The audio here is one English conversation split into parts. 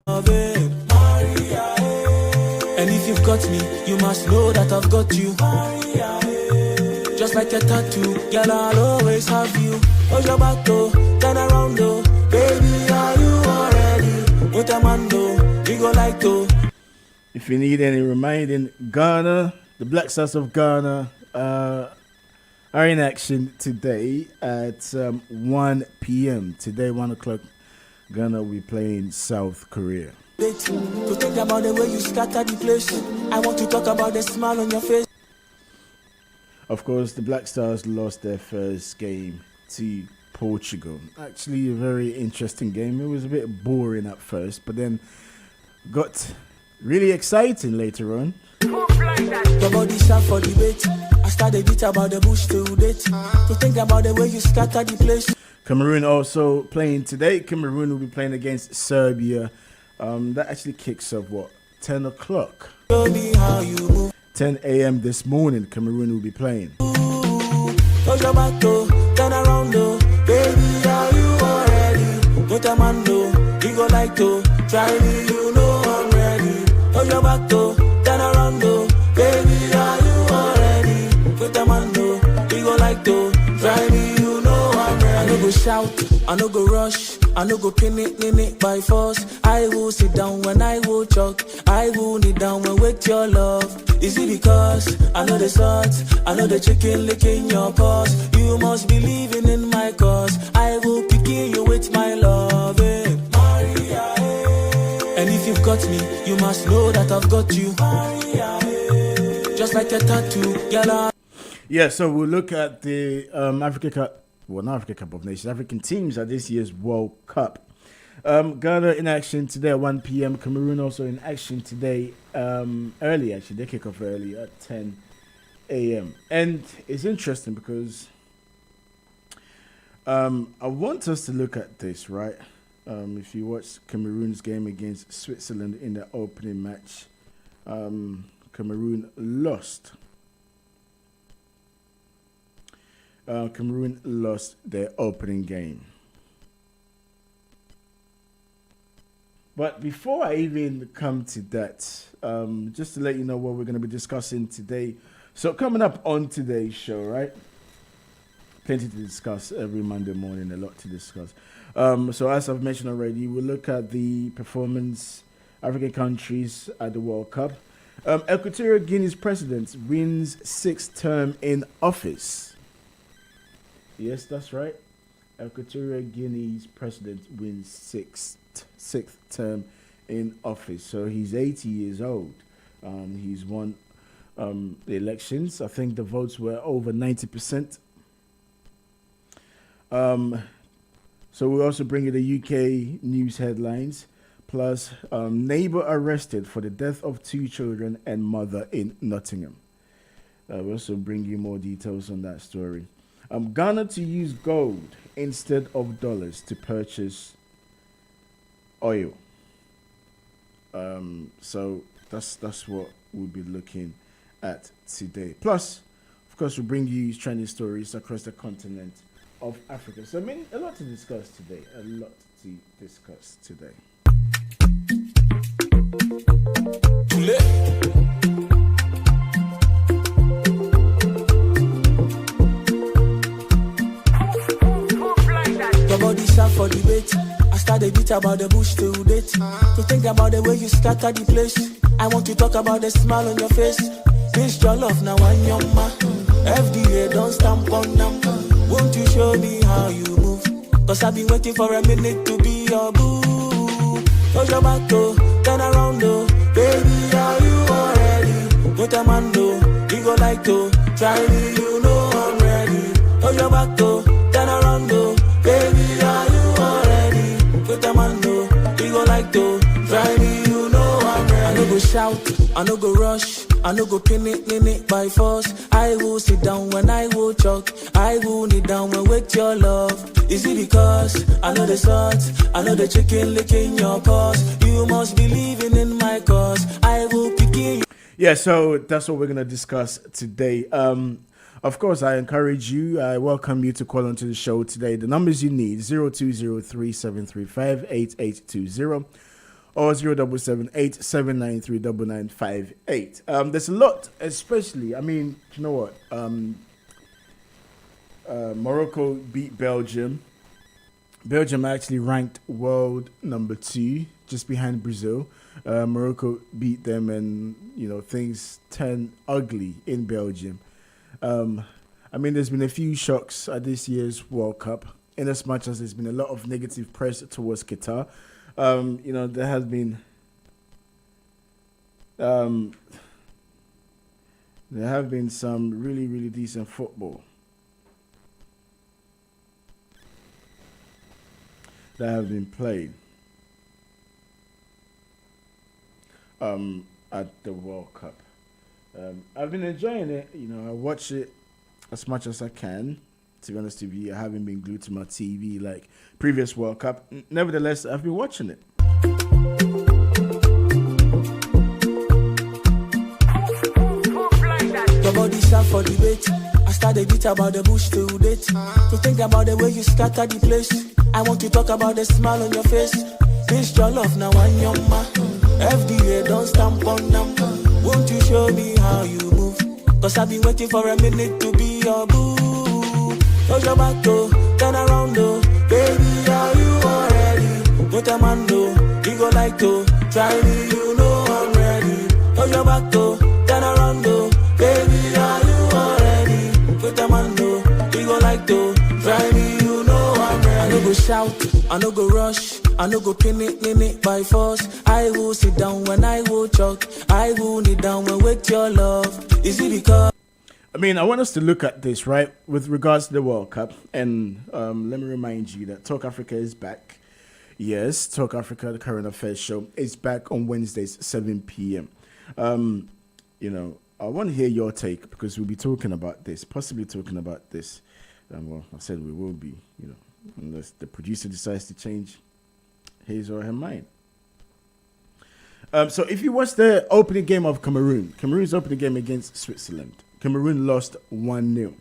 Maria, and if you've got me, you must know that I've got you. Maria, just like a tattoo, girl, I'll always have you. Oh, your back, though, turn around, though. Baby, are you already? With a man, though, we go like, though. If you need any reminding, Ghana, the Black Stars of Ghana, are in action today at 1 p.m. Today, 1 o'clock, Ghana will be playing South Korea. To think about the way you scatter the place. I want to talk about the smile on your face. Of course, the Black Stars lost their first game to Portugal. Actually, a very interesting game. It was a bit boring at first, but then got really exciting later on. Your body sharp for debate. I started beat about the bush to date. To think about the way you scatter the place. Cameroon also playing today. Cameroon will be playing against Serbia. That actually kicks off, 10 o'clock? 10 a.m. this morning, Cameroon will be playing. Turn around, baby, are you already? With a man, we go like to try me, you know I'm ready. Turn around, baby, are you already? With a man, we go like to try me, you know I'm ready. I no go shout, I no go rush, I no go pin it by force. I will sit down when I will choke. I will kneel down when with your love. Is it because I know the salt, I know the chicken licking your paws? You must be believing in my cause. I will pick you with my love, Maria, and if you've got me, you must know that I've got you. Maria, just like a tattoo, girl. Yeah, so we'll look at the Africa Cup. Well, not Africa Cup of Nations, African teams at this year's World Cup. Ghana in action today at 1 p.m. Cameroon also in action today, early actually. They kick off early at 10 a.m. And it's interesting because I want us to look at this, right? If you watch Cameroon's game against Switzerland in the opening match, Cameroon lost. Cameroon lost their opening game. But before I even come to that, just to let you know what we're going to be discussing today. So coming up on today's show, right? Plenty to discuss every Monday morning, a lot to discuss. So as I've mentioned already, we'll look at the performance African countries at the World Cup. Equatorial Guinea's president wins 6th term in office. Yes, that's right. Equatorial Guinea's president wins sixth term in office. So he's 80 years old. He's won the elections. I think the votes were over 90%. So we'll also bring you the UK news headlines. Plus, neighbor arrested for the death of 2 children and mother in Nottingham. We'll also bring you more details on that story. Ghana to use gold instead of dollars to purchase oil. So that's what we'll be looking at today. Plus, of course, we'll bring you trending stories across the continent of Africa. So, a lot to discuss today. Your body sharp for debate. I started beat about the bush to date. To think about the way you scatter the place. I want to talk about the smile on your face. This your love now I'm your man. FDA don't stamp on them. Won't you show me how you move? Cause I've been waiting for a minute to be your boo. Cause your back turn around baby, are you already? With a man we go like to try me, you know I'm ready. Cause your back turn around baby, are you already? With a man we go like to try me, you know I'm ready. I no go shout, I no go rush, I no go pin it by force. I will sit down when I will choke. I will kneel down when with your love. Is it because I know the salt, I know the chicken licking your paws? You must be believing in my cause. I will pick you. Yeah, so that's what we're going to discuss today. Of course, I encourage you, I welcome you to call onto the show today. The numbers you need, 0203-735-8820. or 0778-793-9958. There's a lot, especially, I mean, you know what? Morocco beat Belgium. Belgium actually ranked world number 2, just behind Brazil. Morocco beat them, and things turned ugly in Belgium. I mean, there's been a few shocks at this year's World Cup, in as much as there's been a lot of negative press towards Qatar. There has been there have been some really, really decent football that have been played at the World Cup. I've been enjoying it. I watch it as much as I can. To be honest with you, I haven't been glued to my TV like previous World Cup. Nevertheless, I've been watching it. Your body sharp for debate. I started beat about the bush to date. To think about the way you scatter the place. I want to talk about the smile on your face. This your love now and your ma. FDA don't stamp on them. Won't you show me how you move? Cause I've been waiting for a minute to be your boo. Close your back though, turn around though. Baby, are you already? Don't a man though, you go like to. Try me, you know I'm ready. Close your back though, turn around though. Baby, are you already? Don't a man though, you go like to. Try me, you know I'm ready. I no go shout, I no go rush. I no go pin it by force. I will sit down when I will choke. I will kneel down when with your love. Is it because... I mean, I want us to look at this, right, with regards to the World Cup. And let me remind you that Talk Africa is back. Yes, Talk Africa, the current affairs show, is back on Wednesdays, 7 p.m. I want to hear your take, because we'll be talking about this, possibly talking about this. Well, I said we will be, unless the producer decides to change his or her mind. So if you watch the opening game of Cameroon's opening game against Switzerland, Cameroon lost 1-0.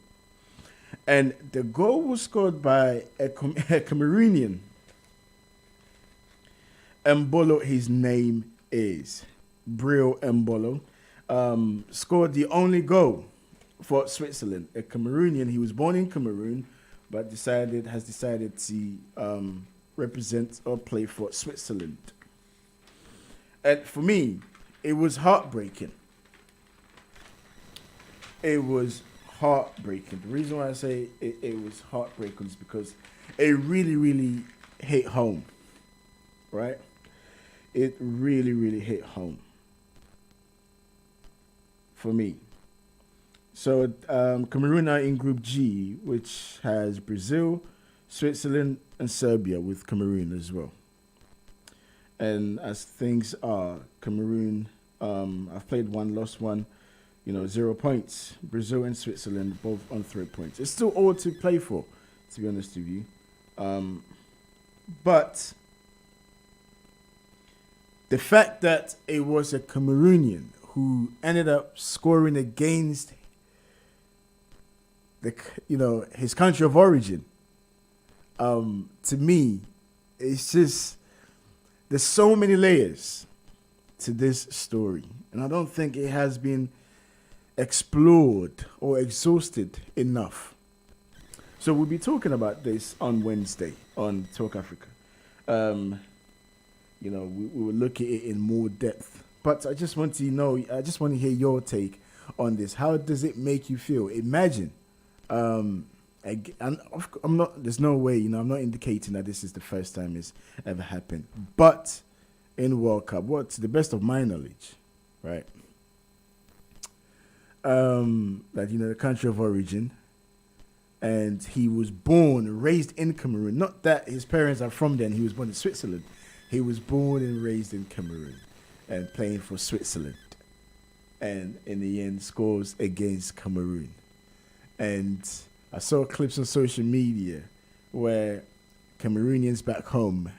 And the goal was scored by a Cameroonian. Mbolo, his name is. Bril Mbolo. Scored the only goal for Switzerland. A Cameroonian. He was born in Cameroon, but has decided to represent or play for Switzerland. And for me, it was heartbreaking. It was heartbreaking. The reason why I say it was heartbreaking is because it really, really hit home. Right? It really, really hit home. For me. So, Cameroon are in Group G, which has Brazil, Switzerland, and Serbia, with Cameroon as well. And as things are, Cameroon, I've played one, lost one, 0 points. Brazil and Switzerland both on 3 points. It's still all to play for, to be honest with you. But the fact that it was a Cameroonian who ended up scoring against his country of origin, to me, it's just, there's so many layers to this story, and I don't think it has been explored or exhausted enough. So we'll be talking about this on Wednesday on Talk Africa. We will look at it in more depth. But I just want to hear your take on this. How does it make you feel? Imagine, there's no way, I'm not indicating that this is the first time it's ever happened. But in World Cup, to the best of my knowledge, right? That, the country of origin, and he was raised in Cameroon. Not that his parents are from there and he was born in Switzerland. He was born and raised in Cameroon and playing for Switzerland. And in the end, scores against Cameroon. And I saw clips on social media where Cameroonians back home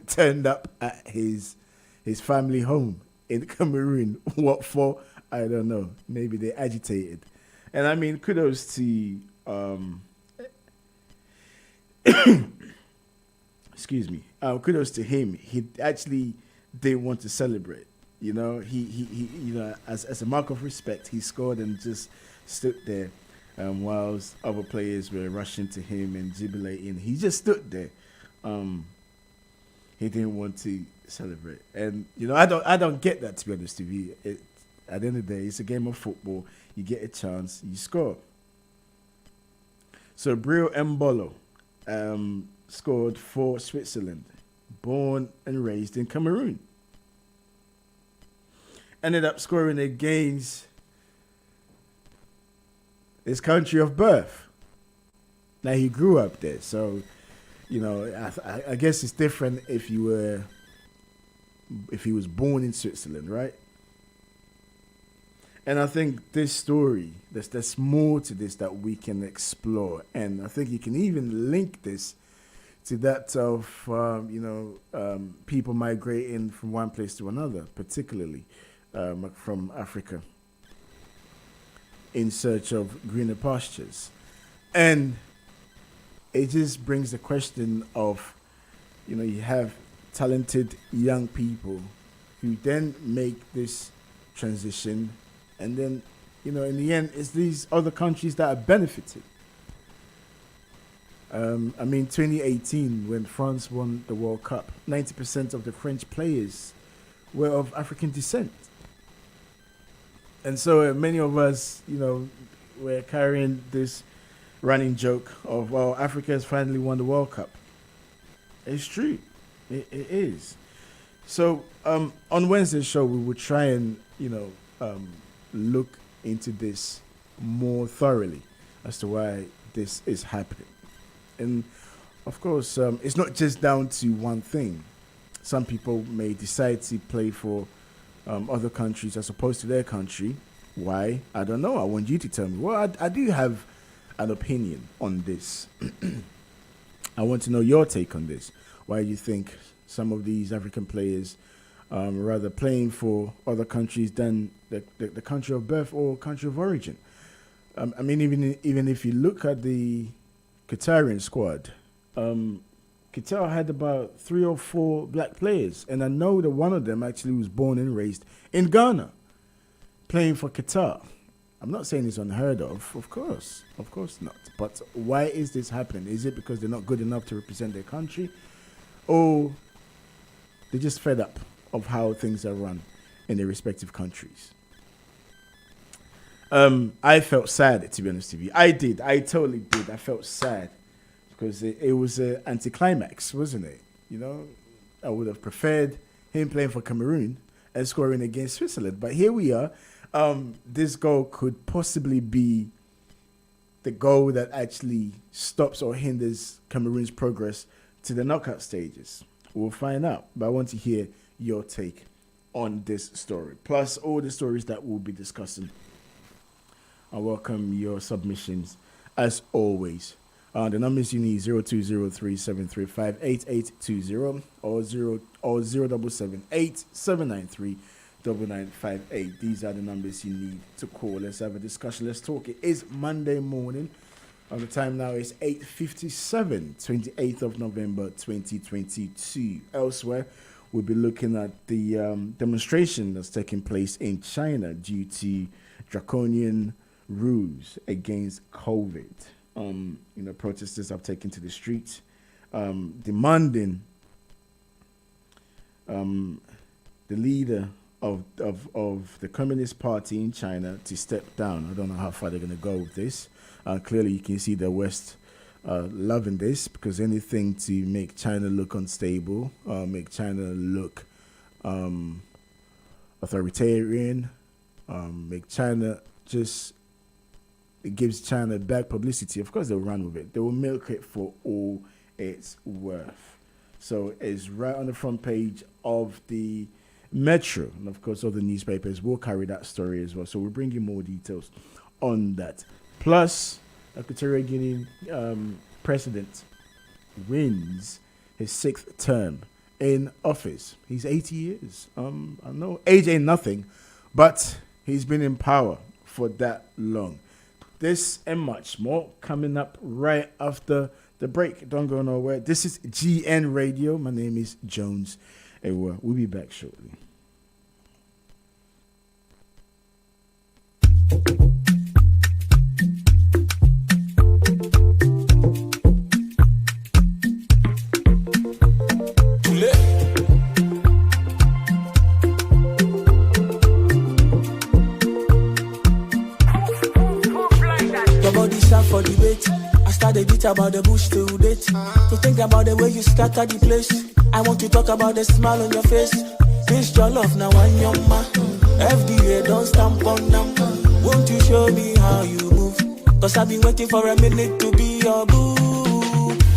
turned up at his family home in Cameroon. What for? I don't know. Maybe they agitated. And I mean, kudos to excuse me. Kudos to him. He actually didn't want to celebrate. You know, he you know, as a mark of respect, he scored and just stood there, whilst other players were rushing to him and jubilating. He just stood there. He didn't want to celebrate, and you know, I don't get that, to be honest with you. At the end of the day, it's a game of football. You get a chance, you score. So Bril Mbolo scored for Switzerland, born and raised in Cameroon. Ended up scoring against his country of birth. Now, he grew up there, so you know, I guess it's different if he was born in Switzerland, right? And I think this story, there's more to this that we can explore, and I think you can even link this to that of people migrating from one place to another, particularly from Africa, in search of greener pastures. And it just brings the question of, you know, you have talented young people who then make this transition, and then, you know, in the end, it's these other countries that are benefiting. 2018, when France won the World Cup, 90% of the French players were of African descent. And so many of us, you know, were carrying this running joke of, well, Africa has finally won the World Cup. It's true. It is. So on Wednesday's show, we will try and, look into this more thoroughly as to why this is happening. And of course, it's not just down to one thing. Some people may decide to play for other countries as opposed to their country. Why? I don't know. I want you to tell me. Well, I do have an opinion on this. I want to know your take on this. Why do you think some of these African players rather playing for other countries than the country of birth or country of origin? Even if you look at the Qatarian squad, Qatar had about 3 or 4 black players, and I know that one of them actually was born and raised in Ghana, playing for Qatar. I'm not saying it's unheard of course not. But why is this happening? Is it because they're not good enough to represent their country, or they're just fed up of how things are run in their respective countries? I felt sad, to be honest with you. I totally did. I felt sad because it was an anticlimax, wasn't it? You know, I would have preferred him playing for Cameroon and scoring against Switzerland. But here we are. This goal could possibly be the goal that actually stops or hinders Cameroon's progress to the knockout stages. We'll find out. But I want to hear your take on this story, plus all the stories that we'll be discussing. I welcome your submissions as always. The numbers you need 0203-735-8820 or 077-8793-9958. These are the numbers you need to call. Let's have a discussion. Let's talk. It is Monday morning. The time now is 8:57, 28th of November 2022. Elsewhere, we'll be looking at the demonstration that's taking place in China due to draconian rules against COVID. Protesters have taken to the streets, demanding the leader of the Communist Party in China to step down. I don't know how far they're going to go with this. Clearly, you can see the West loving this, because anything to make China look unstable, make China look authoritarian, make China just... It gives China bad publicity. Of course, they'll run with it. They will milk it for all it's worth. So it's right on the front page of the Metro. And of course, other newspapers will carry that story as well. So we'll bring you more details on that. Plus, Equatorial Guinea president wins his 6th term in office. He's 80 years. I know age ain't nothing, but he's been in power for that long. This and much more coming up right after the break. Don't go nowhere. This is GN Radio. My name is Jones, We'll be back shortly. Your body sharp for the bait. I started beat about the bush till date. To think about the way you scatter the place. I want to talk about the smile on your face. This your love now I'm your man. FDA don't stamp on them. Won't you show me how you move? Cause I've been waiting for a minute to be your boo.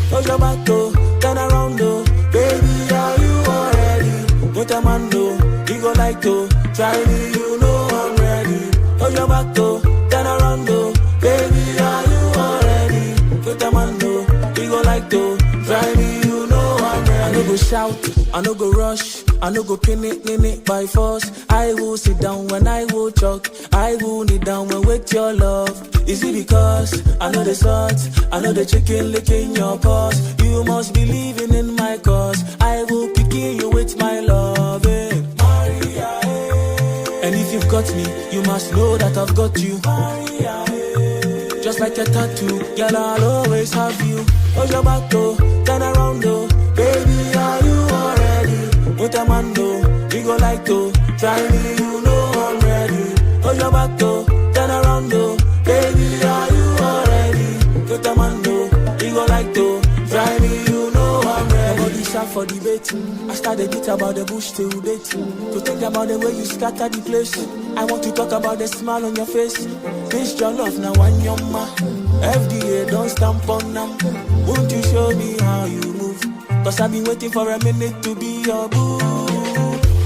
Close your back though, turn around though. Baby, are you already? What a man though, you go like to try me, you know I'm ready. Close your back though, turn around though. Baby, are you already? What a man though, you go like to try me, you know I'm ready. I no go shout, I no go rush, I no go pin it by force. I will sit down when I will talk. I will kneel down when with your love. Is it because I know the salt, I know the chicken licking your paws? You must be living in my cause. I will pick you with my love, Maria, And if you've got me, you must know that I've got you, Maria, Just like a tattoo, girl, I'll always have you. Hold your back though, turn around though. Baby, are you already? What a man though, we go like to try me, you know I'm ready. Hold your back though, turn around though. Baby, are you already? What a man though, we go like to try me, you know I'm ready. Your body sharp for the bait. I started beat about the bush till date. To think about the way you scatter the place. I want to talk about the smile on your face. This your love now I'm your man. FDA don't stamp on them. Won't you show me how you move? Cause I've been waiting for a minute to be your boo.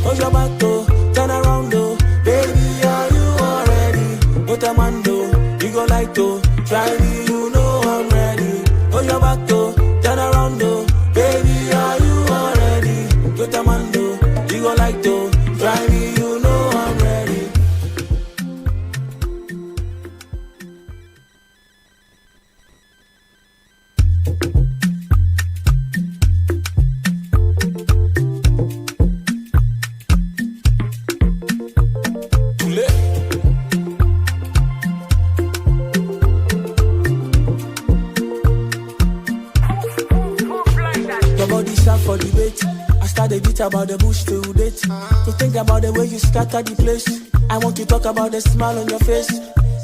Hold your back though, turn around though. Baby, are you already? What a man though, you go like to try me, you know I'm ready. Hold your back though, turn around though. Baby, are you already? What a man though, you go like to try me, you know I'm ready. Your body sharp for the bait. I started beat about the bush till date. To think about the way you scatter the place. I want to talk about the smile on your face.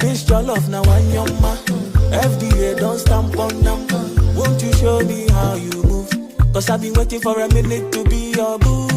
This your love now I'm your man. FDA don't stamp on them. Won't you show me how you move? Cause I've been waiting for a minute to be your boo.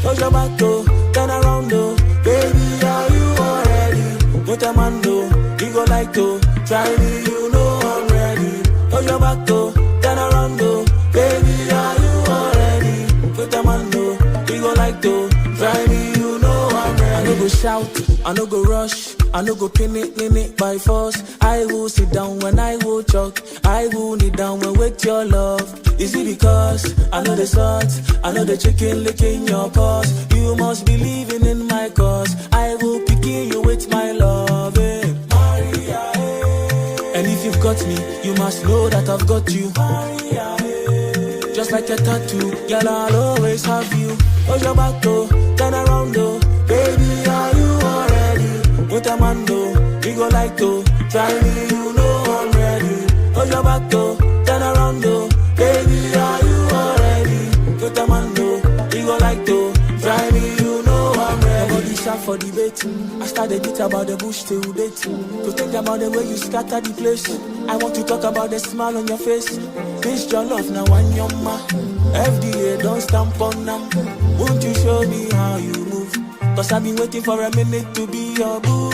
Close your back though, turn around though. Baby, are you already? What a man though, we go like to try me, you know I'm ready. Close your back though, turn around though. Baby, are you already? What a man though, we go like to try me, you know I'm ready. I no go shout, I no go rush, I no go pin it by force. I will sit down when I will talk. I will kneel down when with your love. Is it because I know the salt, I know the chicken licking your paws? You must be living in my cause. I will pick you with my love, Maria, And if you've got me, you must know that I've got you, Maria, Just like a tattoo, girl, I'll always have you. Hold your back though, turn around though. Baby, are you already? What a man though, we go like to try me, you know I'm ready. Hold your back though, turn around though. Baby, are you already? What a man though, we go like to try me, you know I'm ready. Your body sharp for the bait. I started beat about the bush till date. To think about the way you scatter the place. I want to talk about the smile on your face. This your love now I'm your man. FDA don't stamp on them. Won't you show me how you move? Cause I've been waiting for a minute to be your boo.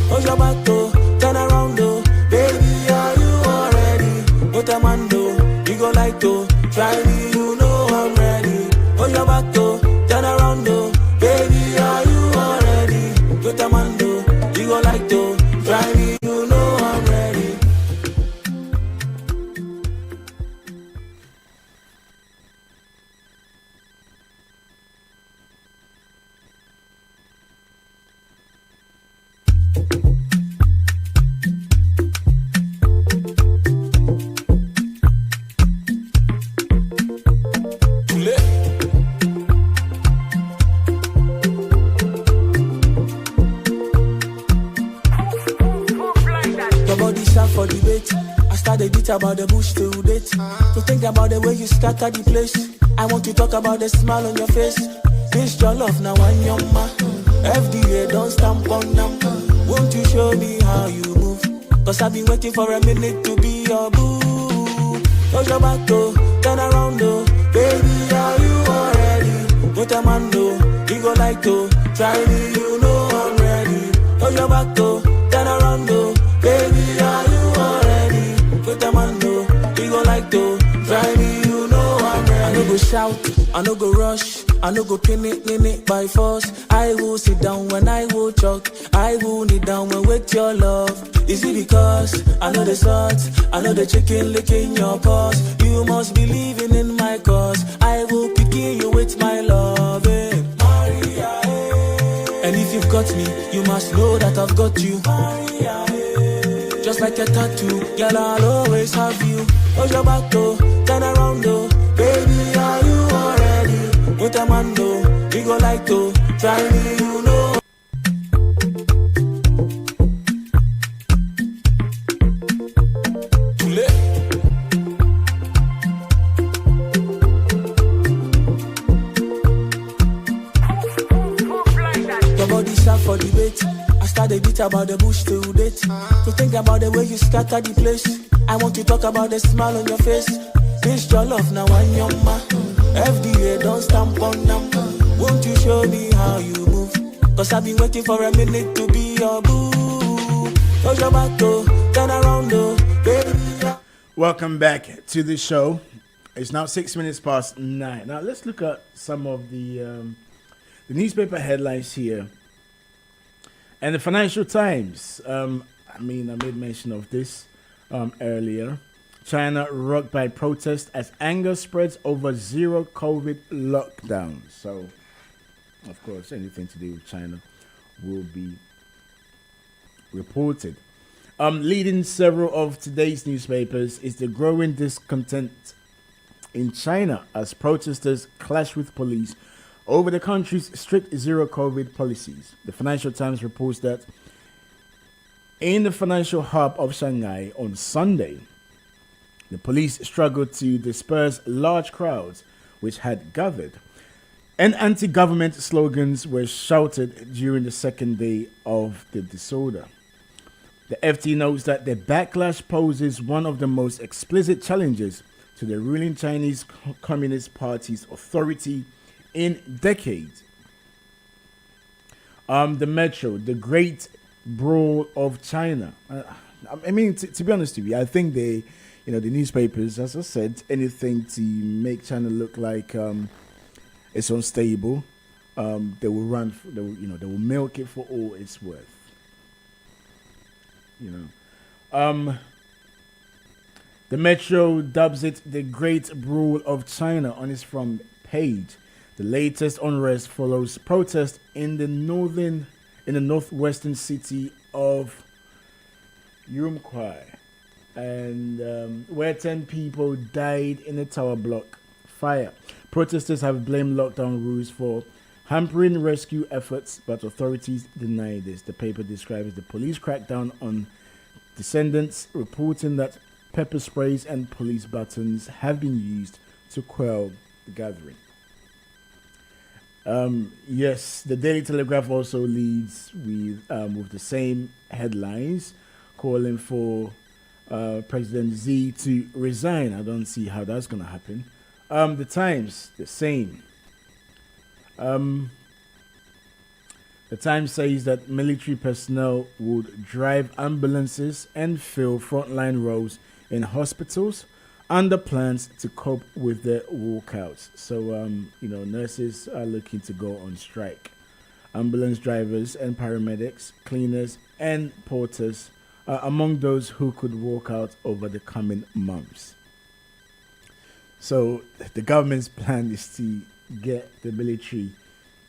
Hold your back though, turn around though. Baby, are you already? What a man though, we go like to try me, you know I'm ready. Hold your back though, turn around though. Baby, are you already? What a man though, we go like to try me, you know I'm ready. start the beat about the bush till date. To think about the way you scatter the place. I want to talk about the smile on your face. This your love now one yama. FDA don't stamp on them. Won't you show me how you move? Cause I've been waiting for a minute to be your boo. Close your back though, turn around though. Baby, are you already? Put a man though, you go like to. Try me, you know I'm ready. Close your back though, turn around though. Baby, are you already? Put a man though, you go like to. Try me, you know I'm ready. I no go shout, I no go rush. I no go pin it by force. I will sit down when I will choke. I will kneel down when with your love. Is it because I know the sauce? I know the chicken licking your paws. You must be believing in my cause. I will pick you with my love. Maria, and if you've got me, you must know that I've got you. Maria, just like a tattoo, girl, I'll always have you. Hold your back though, turn around though. Baby, are you already? Put a man though, we go like to. Try me, you know. Too late. Your body sharp for debate. I start the beat about the bush till date. To think about the way you scatter the place. I want to talk about the smile on your face. This your love now one yama. FDA don't stamp on them. Won't you show me how you move? Cause I've been waiting for a minute to be your boo. Close your back though, turn around though, baby. Welcome back to the show. It's now 6 minutes past 9. Now let's look at some of the newspaper headlines here. And the Financial Times. I made mention of this earlier. China rocked by protest as anger spreads over zero COVID lockdown. So, of course, anything to do with China will be reported. Leading several of today's newspapers is the growing discontent in China as protesters clash with police over the country's strict zero COVID policies. The Financial Times reports that in the financial hub of Shanghai on Sunday, the police struggled to disperse large crowds which had gathered, and anti-government slogans were shouted during the second day of the disorder. The FT notes that the backlash poses one of the most explicit challenges to the ruling Chinese Communist Party's authority in decades. The Metro, the Great Brawl of China. To be honest with you, I think they, the newspapers, as I said, anything to make China look like it's unstable. They will they will milk it for all it's worth. The Metro dubs it the Great Brawl of China on its front page. The latest unrest follows protests in the northwestern city of Urumqi, and where 10 people died in a tower block fire. Protesters have blamed lockdown rules for hampering rescue efforts, but authorities deny this. The paper describes the police crackdown on descendants, reporting that pepper sprays and police batons have been used to quell the gathering. Yes, the Daily Telegraph also leads with the same headlines, calling for President Xi to resign. I don't see how that's going to happen. The Times, the same. The Times says that military personnel would drive ambulances and fill frontline roles in hospitals under plans to cope with the walkouts. So, nurses are looking to go on strike. Ambulance drivers and paramedics, cleaners and porters are among those who could walk out over the coming months. So, the government's plan is to get the military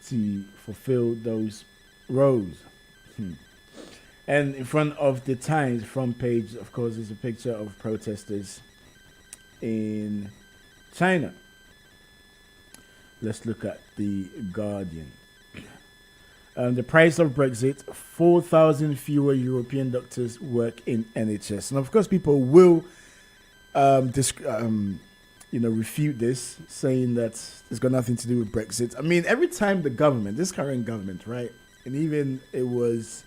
to fulfill those roles. And in front of the Times front page, of course, is a picture of protesters in China. Let's look at the Guardian. The price of Brexit: 4,000 fewer European doctors work in NHS. And of course, people will refute this, saying that it's got nothing to do with Brexit. I mean, every time the government, this current government, right, and even it was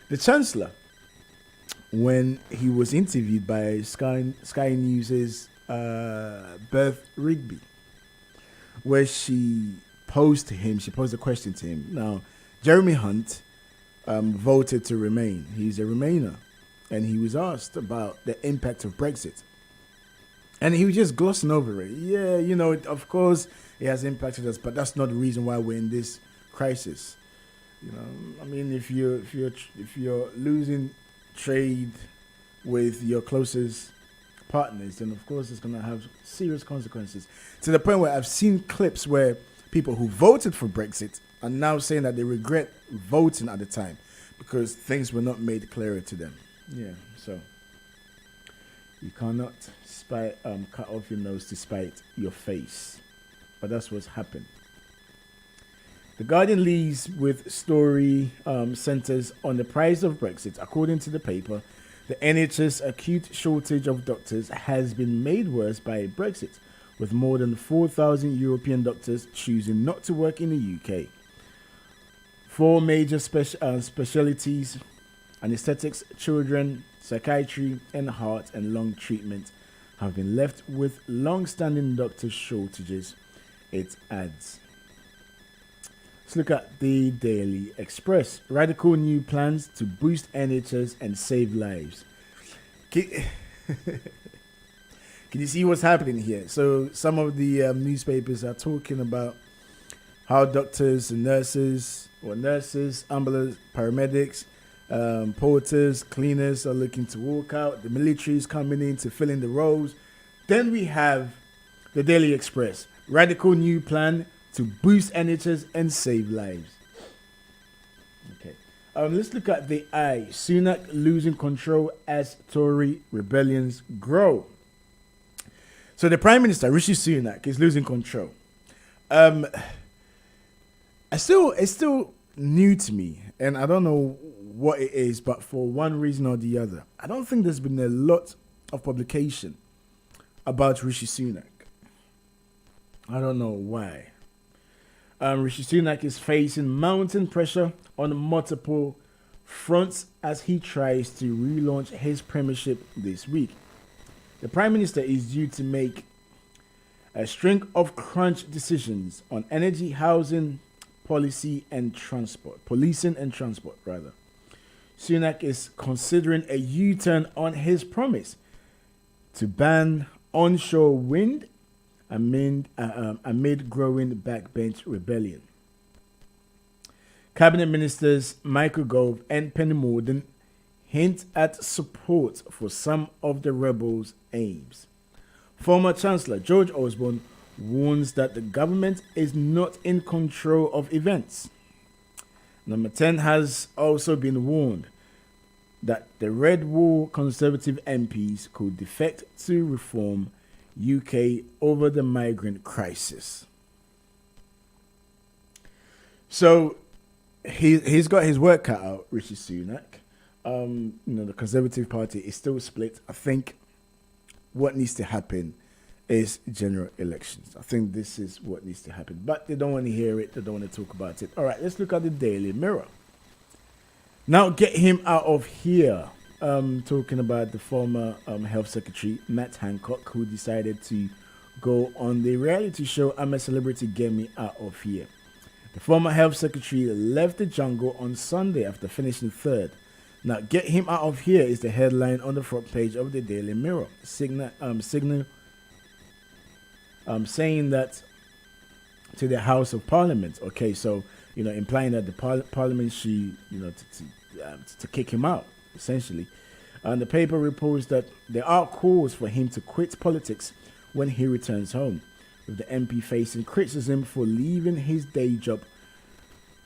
the Chancellor when he was interviewed by Sky News's Beth Rigby, where she posed a question to him. Now, Jeremy Hunt voted to remain. He's a Remainer. And he was asked about the impact of Brexit. And he was just glossing over it. Yeah, of course it has impacted us, but that's not the reason why we're in this crisis. I mean, if you're losing trade with your closest partners, then of course it's going to have serious consequences. To the point where I've seen clips where people who voted for Brexit are now saying that they regret voting at the time because things were not made clearer to them. Yeah, so you cannot cut off your nose to spite your face. But that's what's happened. The Guardian leads with story centres on the price of Brexit. According to the paper, the NHS acute shortage of doctors has been made worse by Brexit, with more than 4,000 European doctors choosing not to work in the UK. 4 major specialties: anaesthetics, children, psychiatry, and heart and lung treatment have been left with long-standing doctor shortages, it adds. Let's look at the Daily Express. Radical new plans to boost NHS and save lives. Can you see what's happening here? So some of the newspapers are talking about how doctors and nurses, ambulance, paramedics, porters, cleaners are looking to walk out. The military is coming in to fill in the roles. Then we have the Daily Express. Radical new plan to boost NHS and save lives. Okay. Let's look at the Eye. Sunak losing control as Tory rebellions grow. So the Prime Minister, Rishi Sunak, is losing control. It's still new to me, and I don't know what it is, but for one reason or the other, I don't think there's been a lot of publication about Rishi Sunak. I don't know why. Rishi Sunak is facing mounting pressure on multiple fronts as he tries to relaunch his premiership this week. The Prime Minister is due to make a string of crunch decisions on energy, housing, policing and transport. Sunak is considering a U-turn on his promise to ban onshore wind amid growing backbench rebellion. Cabinet Ministers Michael Gove and Penny Mordaunt hint at support for some of the rebels' aims. Former Chancellor George Osborne warns that the government is not in control of events. Number 10 has also been warned that the Red Wall Conservative MPs could defect to reform UK over the migrant crisis. So he's got his work cut out, Rishi Sunak. The Conservative Party is still split. I think what needs to happen is general elections. I think this is what needs to happen. But they don't want to hear it. They don't want to talk about it. All right, let's look at the Daily Mirror. Now, get him out of here. Talking about the former Health Secretary, Matt Hancock, who decided to go on the reality show, I'm a Celebrity, Get Me Out of Here. The former Health Secretary left the jungle on Sunday after finishing third. Now, get him out of here is the headline on the front page of the Daily Mirror. Signal saying that to the House of Parliament. Okay, so, implying that the Parliament should, to kick him out, essentially. And the paper reports that there are calls for him to quit politics when he returns home, with the MP facing criticism for leaving his day job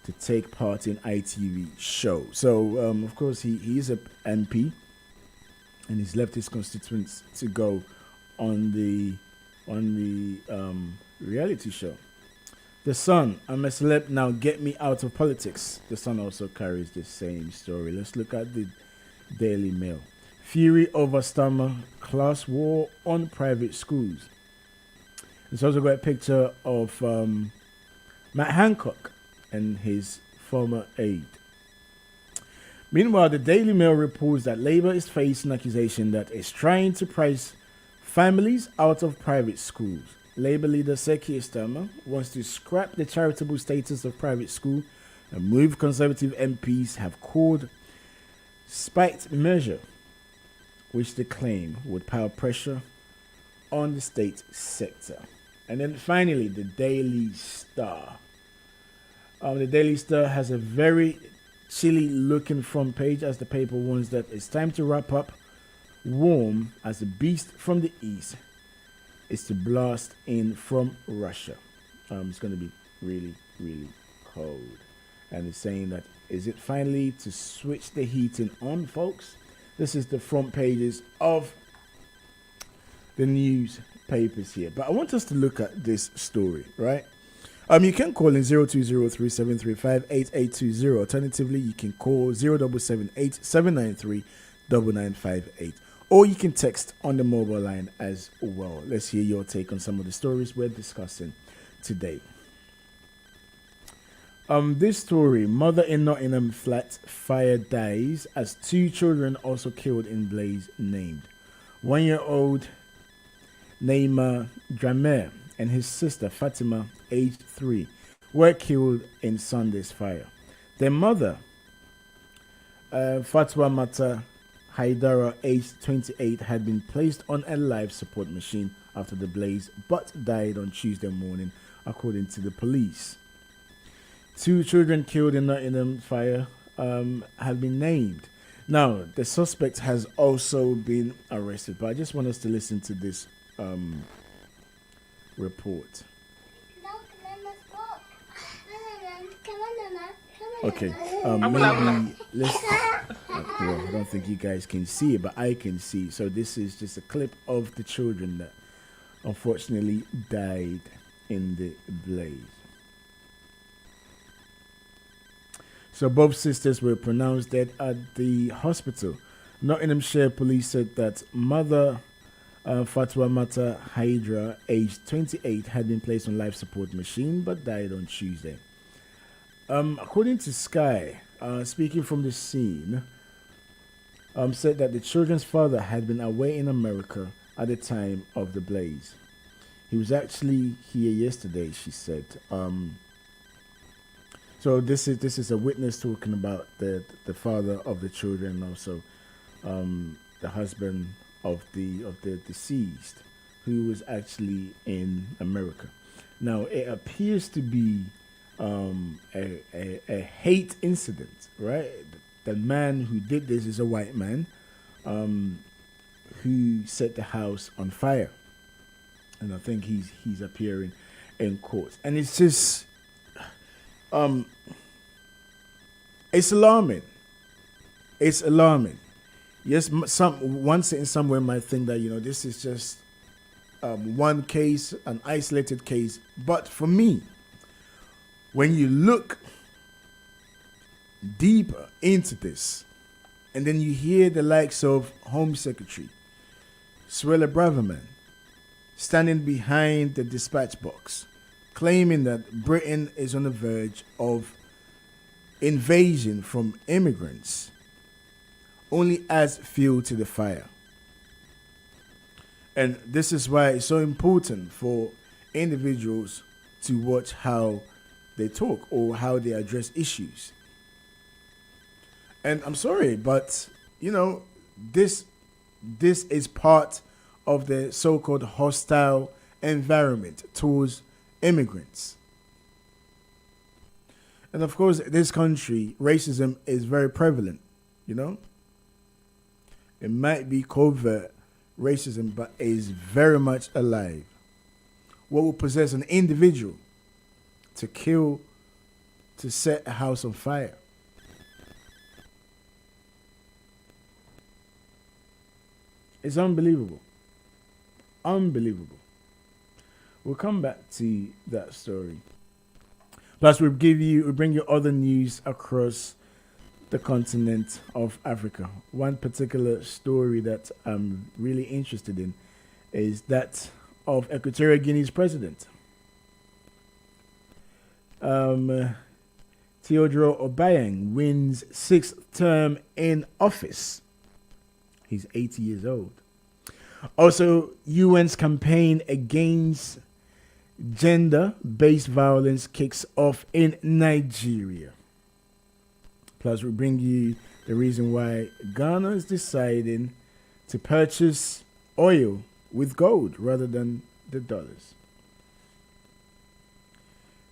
to take part in ITV show. So, of course, he is an MP, and he's left his constituents to go on the reality show. The Sun, I'm a celeb, now get me out of politics. The Sun also carries the same story. Let's look at the Daily Mail. Fury over summer class war on private schools. It's also got a picture of Matt Hancock and his former aide. Meanwhile, the Daily Mail reports that Labour is facing accusation that it's trying to price families out of private schools. Labour leader Sir Keir Starmer wants to scrap the charitable status of private school, a move Conservative MPs have called spite measure, which they claim would pile pressure on the state sector. And then finally, the Daily Star. The Daily Star has a very chilly looking front page as the paper warns that it's time to wrap up warm as the beast from the east is to blast in from Russia. It's going to be really, really cold. And it's saying that, is it finally to switch the heating on, folks? This is the front pages of the newspapers here. But I want us to look at this story, right? You can call in 0203-735-8820. Alternatively, you can call 0778-793-9958. Or you can text on the mobile line as well. Let's hear your take on some of the stories we're discussing today. This story, mother in Nottingham flat fire dies as 2 children also killed in blaze named. 1-year-old Naima Dramer and his sister Fatima, aged 3, were killed in Sunday's fire. Their mother, Fatwa Mata Haidara, aged 28, had been placed on a life support machine after the blaze, but died on Tuesday morning, according to the police. 2 children killed in Nottingham fire have been named. Now, the suspect has also been arrested, but I just want us to listen to this report. Okay, maybe let's. Well, I don't think you guys can see it, but I can see. So this is just a clip of the children that unfortunately died in the blaze. So both sisters were pronounced dead at the hospital. Nottinghamshire police said that mother Fatwa Mata Haidra, aged 28, had been placed on life support machine but died on Tuesday. According to Sky, speaking from the scene, said that the children's father had been away in America at the time of the blaze. He was actually here yesterday, she said. So this is a witness talking about the father of the children, and also the husband of the deceased, who was actually in America. Now it appears to be a hate incident, right? The man who did this is a white man who set the house on fire, and I think he's appearing in court, and it's just it's alarming. It's alarming. Yes, one sitting somewhere might think that this is just one case, an isolated case, but for me, when you look deeper into this, and then you hear the likes of Home Secretary Suella Braverman standing behind the dispatch box, claiming that Britain is on the verge of invasion from immigrants, only adds fuel to the fire. And this is why it's so important for individuals to watch how they talk or how they address issues. And I'm sorry, but this is part of the so-called hostile environment towards immigrants. And of course, this country, racism is very prevalent, It might be covert racism, but it is very much alive. What will possess an individual to kill, to set a house on fire? It's unbelievable. Unbelievable. We'll come back to that story. Plus, we'll bring you other news across the continent of Africa. One particular story that I'm really interested in is that of Equatorial Guinea's president. Teodoro Obiang wins 6th term in office. He's 80 years old. Also, UN's campaign against gender-based violence kicks off in Nigeria. Plus, we bring you the reason why Ghana is deciding to purchase oil with gold rather than the dollars.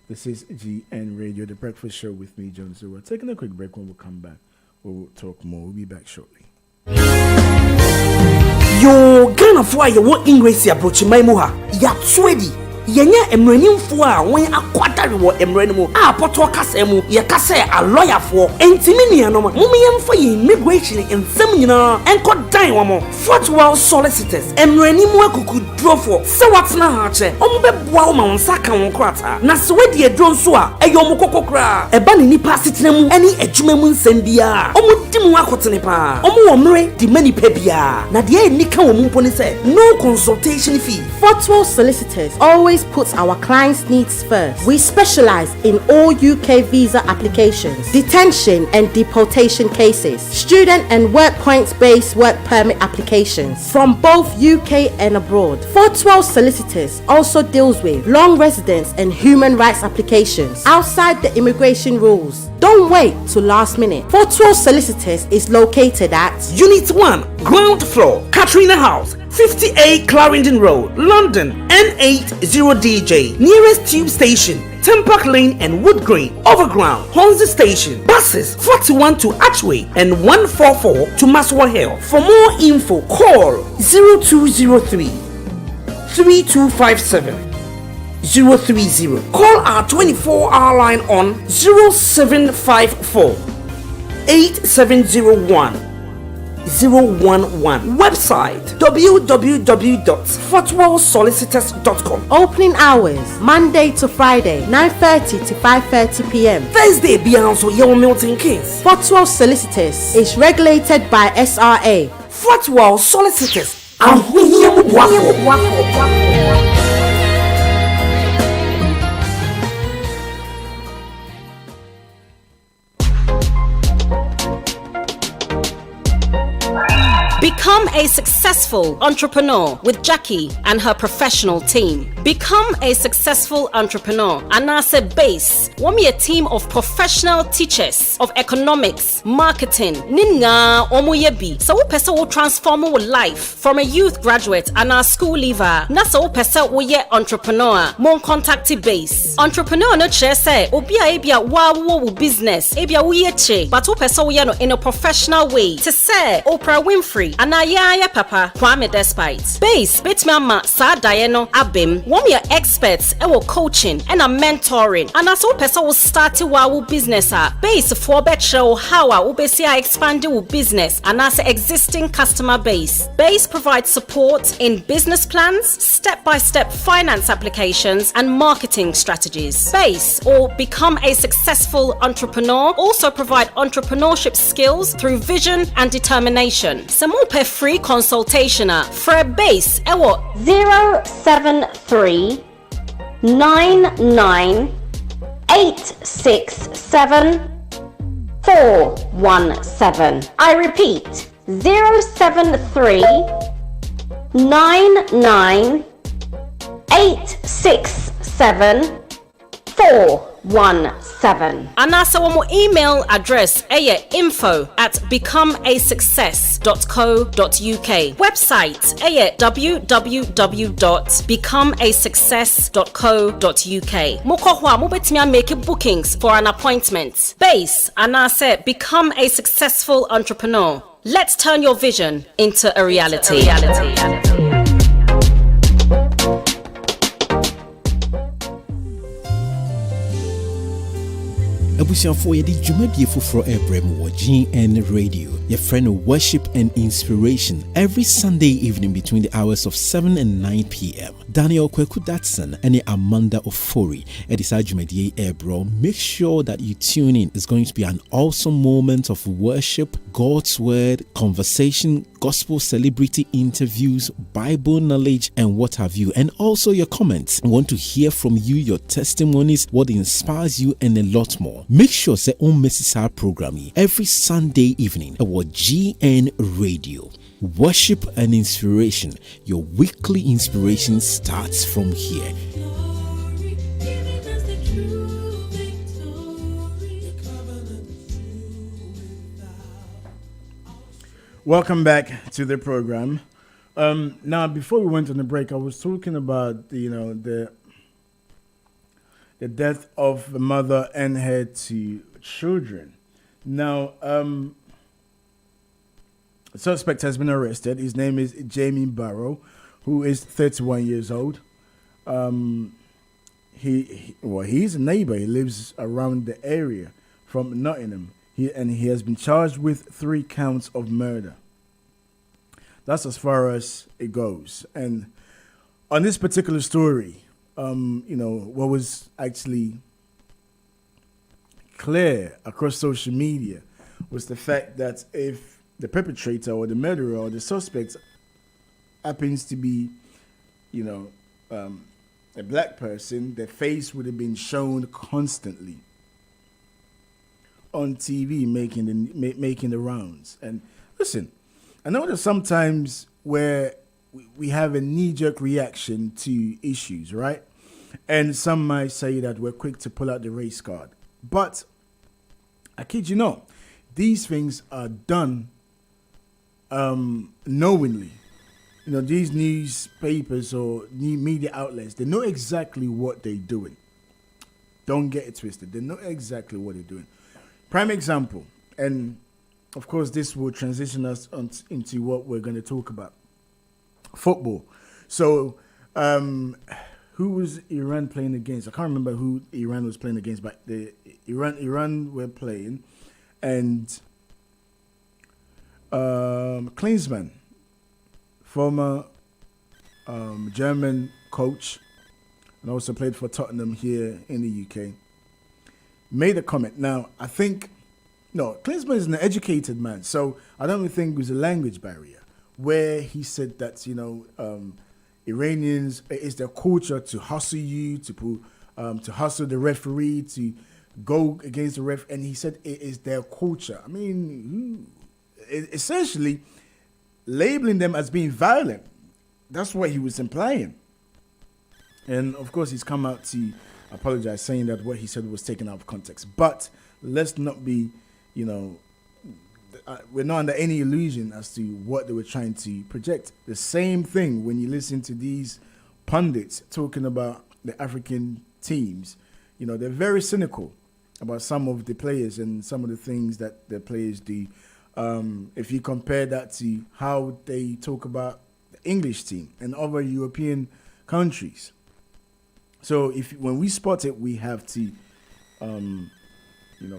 This is GN Radio, the breakfast show with me, John Zua. Taking a quick break. When we come back, we'll talk more. We'll be back shortly. Yo, Ghana for you want English approach my moha. Ya sweady. Yenya emrenim fo a won akwatare wo emrenim a poto kasa mu ye kasa a lawyer fo entimi nuanom mumyem fo ye immigration ensem nyina enko dan wo mo Fortwell solicitors emrenim akuku drofo se watna ha che ombeboa wo ma wonsa kan won krata na se wedi edro nso a eyo mo kokokra eba ne nipa sitena mu ani adwuma mu nsem bia omudim akotene pa omo wo mre di mani pa bia na de enika wo mu mpo ne se no consultation fee. Fortwell solicitors always puts our clients' needs first. We specialize in all UK visa applications, detention and deportation cases, student and work points-based work permit applications from both UK and abroad. Fortwell solicitors also deals with long residence and human rights applications outside the immigration rules. Don't wait till last minute. Fortwell solicitors is located at Unit 1, ground floor, Katrina House, 58 Clarendon Road, London, N80DJ. Nearest tube station, Tempark Lane and Wood Green. Overground, Hornsey Station. Buses 41 to Archway and 144 to Maswell Hill. For more info, call 0203 3257 030. Call our 24-hour line on 0754 8701 011. Website www.fortwellsolicitors.com. opening hours Monday to Friday 9:30 to 5:30 p.m. Thursday Beyonce Young Milton Keynes. Fortwell solicitors is regulated by SRA. Fortwell Solicitors. Become a successful entrepreneur with Jackie and her professional team. Become a successful entrepreneur. Anase Base. Wami a team of professional teachers of economics, marketing, ninga omoyebi. So wo pesa wo transform wo life from a youth graduate and a school leaver. Na so wo pesa wo ye entrepreneur. Mon contacti Base. Entrepreneur no chere say obi a ebia wa wo business. Ebia wo ye che, but wo pesa wo ye no in a professional way. To say Oprah Winfrey Anaya Papa Kwame Despite. Base Bitmama Sa Diano Abim. One your experts ewo coaching and a mentoring. And as o person will start wa business base for better how ubesi expand your business and as existing customer base. Base provides support in business plans, step-by-step finance applications and marketing strategies. Base or become a successful entrepreneur also provide entrepreneurship skills through vision and determination. Some more free consultation for a Base ewo 073 99867 417. I repeat 073 99867 417. And also one email address info@becomeasuccess.co.uk. Website www.becomeasuccess.co.uk. Mokohwa mubetimi make bookings for an appointment. Base and I said become a successful entrepreneur. Let's turn your vision into a reality. Abusiafo yedi dwumadie foforo ebrem wo GN Radio. Your friend of worship and inspiration every Sunday evening between the hours of 7 and 9 p.m. Daniel Kweku Datson and Amanda Ofori. Edisa Jumedie Ebro. Make sure that you tune in. It's going to be an awesome moment of worship, God's word, conversation, gospel celebrity interviews, Bible knowledge, and what have you. And also your comments. I want to hear from you, your testimonies, what inspires you, and a lot more. Make sure say on miss our program every Sunday evening at GN Radio. Worship and inspiration. Your weekly inspiration starts from here. Welcome back to the program. Now, before we went on the break, I was talking about the death of the mother and her two children. Now, the suspect has been arrested. His name is Jamie Barrow, who is 31 years old. He's a neighbor. He lives around the area from Nottingham. He has been charged with 3 counts of murder. That's as far as it goes. And on this particular story, what was actually clear across social media was the fact that if the perpetrator or the murderer or the suspect happens to be, a black person, their face would have been shown constantly on TV, making the rounds. And listen, I know that sometimes where we have a knee-jerk reaction to issues, right? And some might say that we're quick to pull out the race card. But I kid you not, these things are done knowingly. These newspapers or new media outlets, they know exactly what they're doing. Don't get it twisted. They know exactly what they're doing. Prime example, and of course this will transition us into what we're going to talk about. Football. So, who was Iran playing against? I can't remember who Iran was playing against, but Iran were playing, and Klinsmann, former German coach, and also played for Tottenham here in the UK, made a comment. Now, I think, Klinsmann is an educated man, so I don't think it was a language barrier, where he said that, Iranians, it's their culture to hustle you, to hustle the referee, to go against the ref, and he said it is their culture. I mean, essentially labeling them as being violent. That's what he was implying. And of course, he's come out to apologize, saying that what he said was taken out of context. But let's not be, we're not under any illusion as to what they were trying to project. The same thing when you listen to these pundits talking about the African teams. They're very cynical about some of the players and some of the things that the players do. If you compare that to how they talk about the English team and other European countries. So when we spot it, we have to,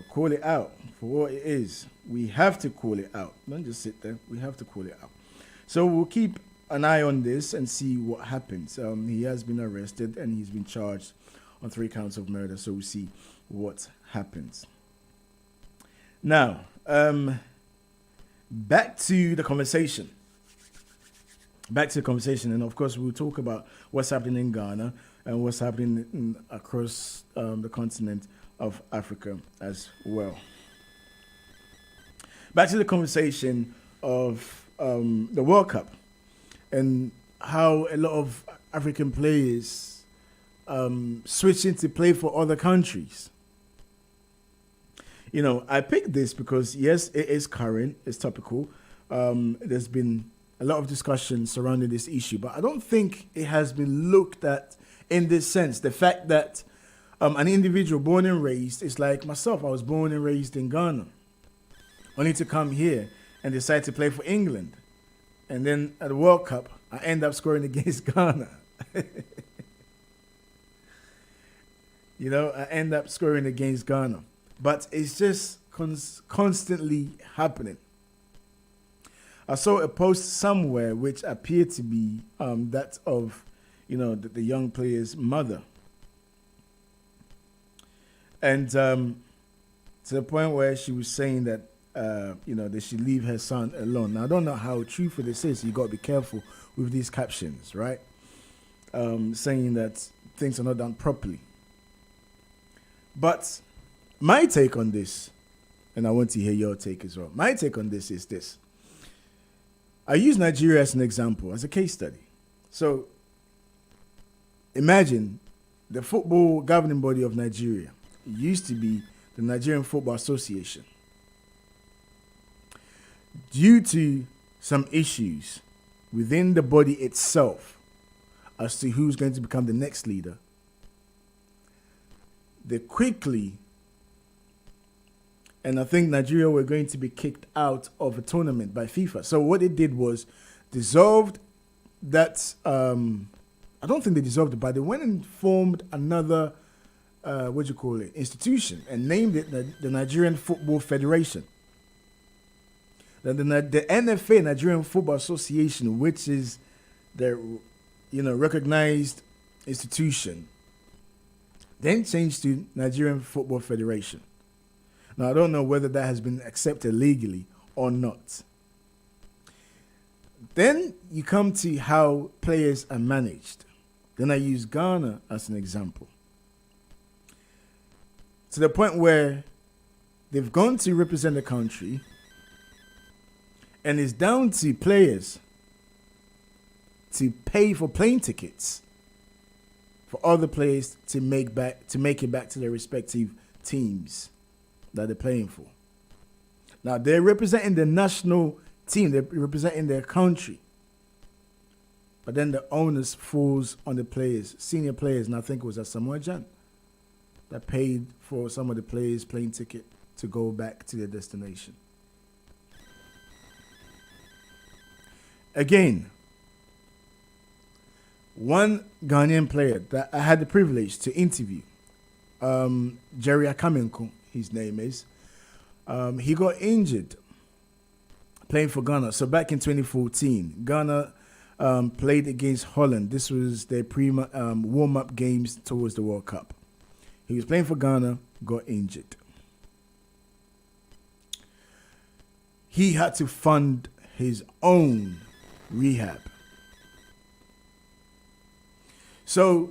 call it out for what it is. We have to call it out. Don't just sit there. We have to call it out. So we'll keep an eye on this and see what happens. He has been arrested and he's been charged on 3 counts of murder. So we'll see what happens. Now, back to the conversation. And of course, we'll talk about what's happening in Ghana and what's happening across the continent of Africa as well. Back to the conversation of the World Cup and how a lot of African players switching to play for other countries. I picked this because, yes, it is current, it's topical. There's been a lot of discussion surrounding this issue, but I don't think it has been looked at in this sense. The fact that an individual born and raised is like myself. I was born and raised in Ghana, only to come here and decide to play for England. And then at the World Cup, I end up scoring against Ghana. I end up scoring against Ghana. But it's just constantly happening. I saw a post somewhere which appeared to be that of, the young player's mother. And to the point where she was saying that, they should leave her son alone. Now, I don't know how truthful this is. You got to be careful with these captions, right? Saying that things are not done properly. But my take on this, and I want to hear your take as well. My take on this is this. I use Nigeria as an example, as a case study. So imagine the football governing body of Nigeria used to be the Nigerian Football Association. Due to some issues within the body itself as to who's going to become the next leader, they quickly, and I think Nigeria were going to be kicked out of a tournament by FIFA. So what it did was dissolved that, I don't think they dissolved it, but they went and formed another, institution, and named it the Nigerian Football Federation. The NFA, Nigerian Football Association, which is the recognized institution, then changed to Nigerian Football Federation. Now, I don't know whether that has been accepted legally or not. Then you come to how players are managed. Then I use Ghana as an example. To the point where they've gone to represent the country, and it's down to players to pay for plane tickets for other players to make it back to their respective teams that they're playing for. Now, they're representing the national team, they're representing their country. But then the onus falls on the players, senior players, and I think it was Samuel Jan that paid for some of the players' plane ticket to go back to their destination. Again, one Ghanaian player that I had the privilege to interview, Jerry Akamenko, his name is, he got injured playing for Ghana. So back in 2014, Ghana played against Holland. This was their warm-up games towards the World Cup. He was playing for Ghana, got injured. He had to fund his own rehab. So,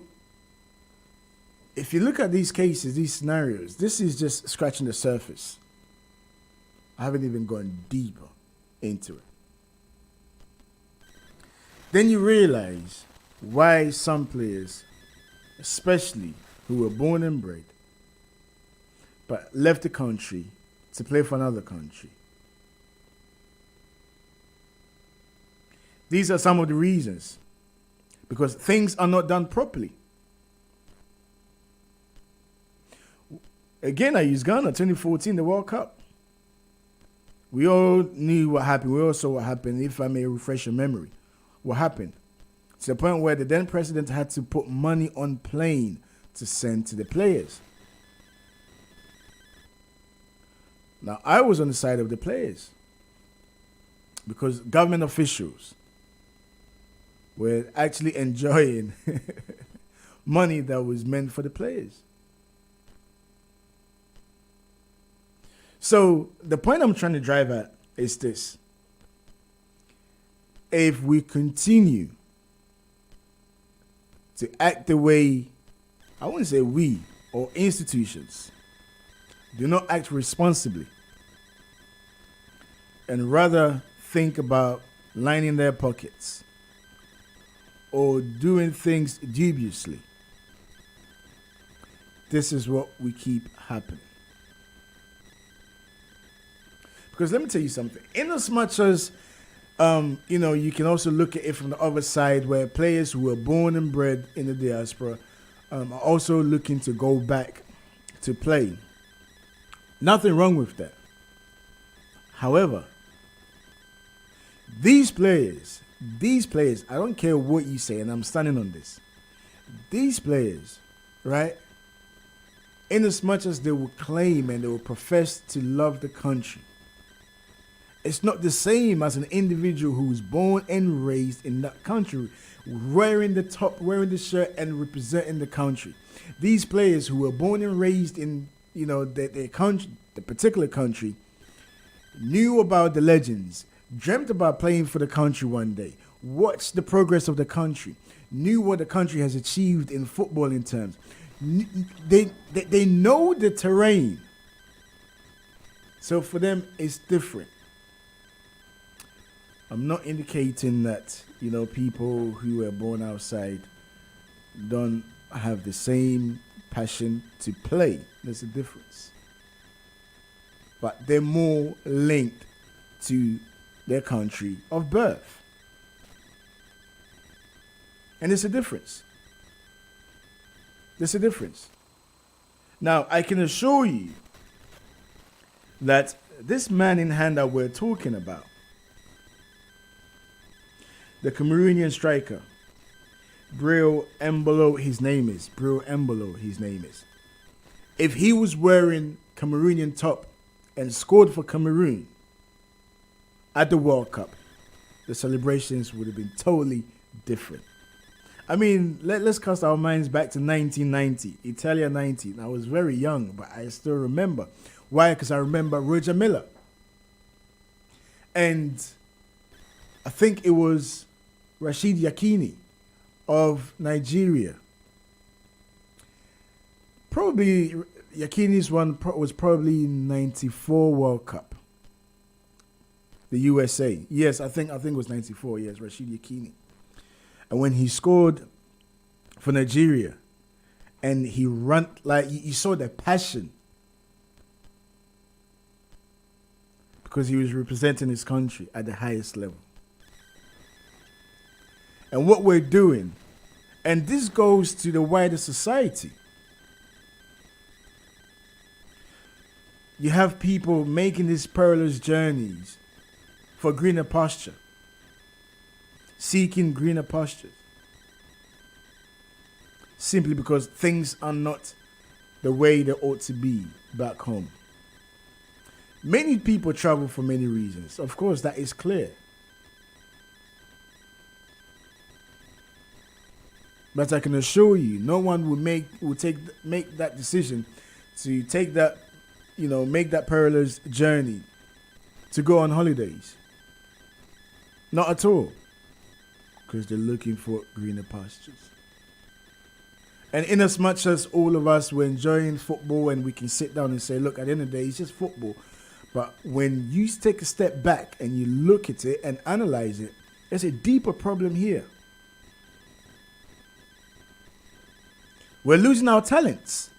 if you look at these cases, these scenarios, this is just scratching the surface. I haven't even gone deeper into it. Then you realize why some players, especially who were born and bred, but left the country to play for another country. These are some of the reasons. Because things are not done properly. Again, I use Ghana, 2014, the World Cup. We all knew what happened. We all saw what happened, if I may refresh your memory. What happened? To the point where the then president had to put money on plane to send to the players. Now, I was on the side of the players. Because government officials were actually enjoying money that was meant for the players. So the point I'm trying to drive at is this. If we continue to act the way, I wouldn't say we or institutions do not act responsibly and rather think about lining their pockets or doing things dubiously, this is what we keep happening. Because let me tell you something. In as much as, you can also look at it from the other side where players who were born and bred in the diaspora are also looking to go back to play. Nothing wrong with that. However, these players, I don't care what you say, and I'm standing on this. These players, right, in as much as they will claim and they will profess to love the country, It's not the same as an individual who was born and raised in that country, wearing the top, wearing the shirt, and representing the country. These players who were born and raised in, their country, the particular country, knew about the legends, dreamt about playing for the country one day, watched the progress of the country, knew what the country has achieved in footballing terms. They know the terrain. So for them, it's different. I'm not indicating that, people who were born outside don't have the same passion to play. There's a difference. But they're more linked to their country of birth. And there's a difference. There's a difference. Now, I can assure you that this man in hand that we're talking about, the Cameroonian striker, Bril Embolo, his name is. If he was wearing Cameroonian top and scored for Cameroon at the World Cup, the celebrations would have been totally different. I mean, let's cast our minds back to 1990, Italia 90. I was very young, but I still remember. Why? Because I remember Roger Milla. And I think it was Rashid Yakini of Nigeria. Probably Yakini's one was probably 94 World Cup. The USA. Yes, I think it was 94. Yes, Rashid Yakini. And when he scored for Nigeria, and he ran, like, you saw the passion, because he was representing his country at the highest level. And what we're doing, and this goes to the wider society, you have people making these perilous journeys for greener pasture, seeking greener pastures, simply because things are not the way they ought to be back home. Many people travel for many reasons. Of course, that is clear. But I can assure you, no one will make that decision to take that, make that perilous journey to go on holidays. Not at all. Because they're looking for greener pastures. And in as much as all of us were enjoying football and we can sit down and say, look, at the end of the day, it's just football. But when you take a step back and you look at it and analyze it, there's a deeper problem here. We're losing our talents.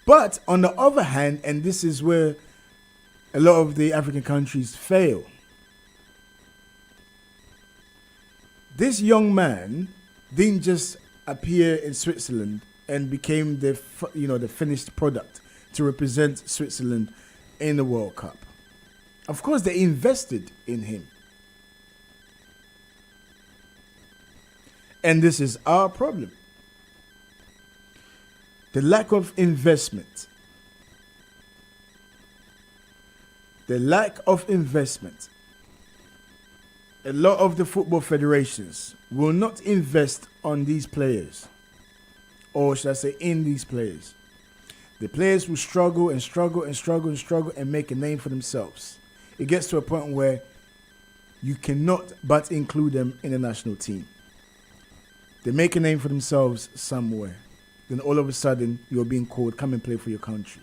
But on the other hand, and this is where a lot of the African countries fail, this young man didn't just appear in Switzerland and became the finished product to represent Switzerland in the World Cup. Of course, they invested in him. And this is our problem. The lack of investment. The lack of investment. A lot of the football federations will not invest on these players. Or should I say in these players. The players will struggle and struggle and struggle and struggle and make a name for themselves. It gets to a point where you cannot but include them in the national team. They make a name for themselves somewhere. Then all of a sudden, you're being called, come and play for your country.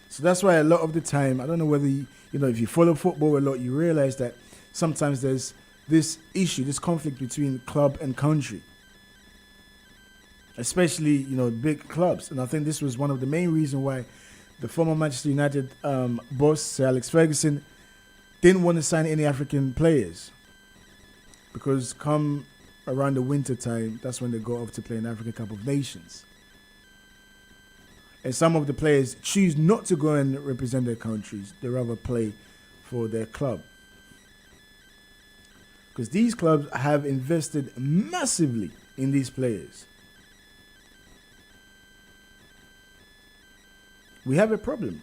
So that's why a lot of the time, I don't know whether, if you follow football a lot, you realize that sometimes there's this issue, this conflict between club and country. Especially, big clubs. And I think this was one of the main reasons why the former Manchester United boss, Sir Alex Ferguson, didn't want to sign any African players. Because come around the winter time, that's when they go off to play in the African Cup of Nations. And some of the players choose not to go and represent their countries. They rather play for their club. Because these clubs have invested massively in these players. We have a problem.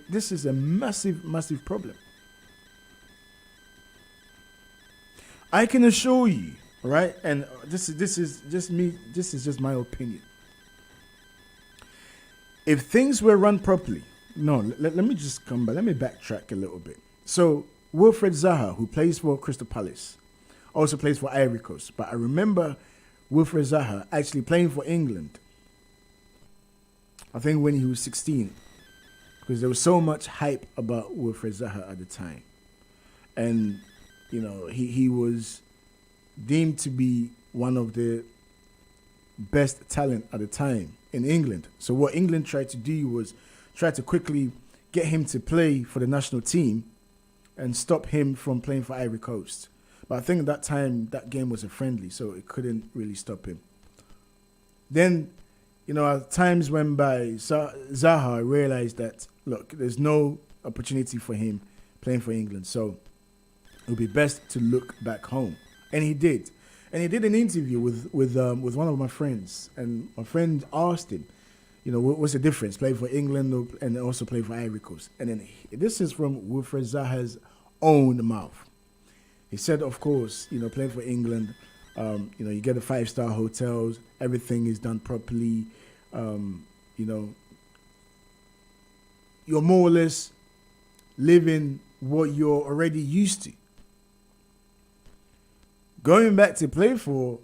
this is a massive, massive problem. I can assure you, right? And this is just me. This is just my opinion. If things were run properly, let me just come back. Let me backtrack a little bit. So Wilfred Zaha, who plays for Crystal Palace, also plays for Ivory Coast. But I remember Wilfred Zaha actually playing for England. I think when he was 16, because there was so much hype about Wilfred Zaha at the time, and he was deemed to be one of the best talent at the time in England. So what England tried to do was try to quickly get him to play for the national team and stop him from playing for Ivory Coast. But I think at that time, that game was a friendly, so it couldn't really stop him. Then, as times went by, Zaha realized that, look, there's no opportunity for him playing for England, so it would be best to look back home. And he did. And he did an interview with one of my friends, and my friend asked him, what's the difference, play for England and also play for Ivory Coast? And then this is from Wilfred Zaha's own mouth. He said, of course, playing for England, you get the 5-star hotels, everything is done properly, you're more or less living what you're already used to. Going back to play for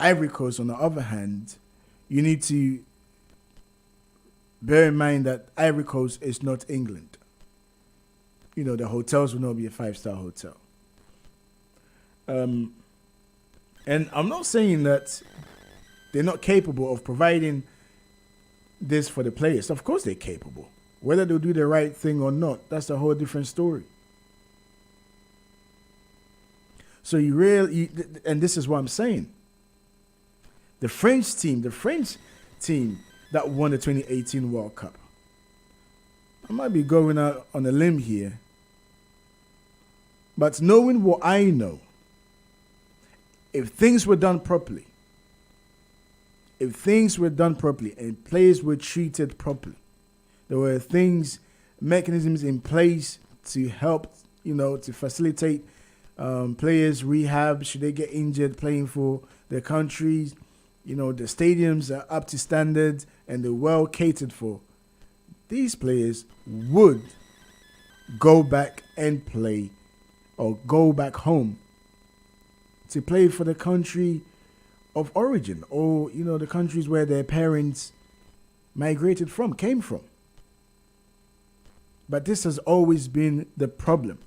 Ivory Coast, on the other hand, you need to bear in mind that Ivory Coast is not England. The hotels will not be a 5-star hotel. And I'm not saying that they're not capable of providing this for the players. Of course they're capable. Whether they'll do the right thing or not, that's a whole different story. So and this is what I'm saying. The French team that won the 2018 World Cup. I might be going out on a limb here, but knowing what I know, if things were done properly, and players were treated properly, there were mechanisms in place to help, to facilitate players' rehab should they get injured playing for their countries. The stadiums are up to standard and they're well catered for. These players would go back and play, or go back home to play for the country of origin, or the countries where their parents came from. But this has always been the problem.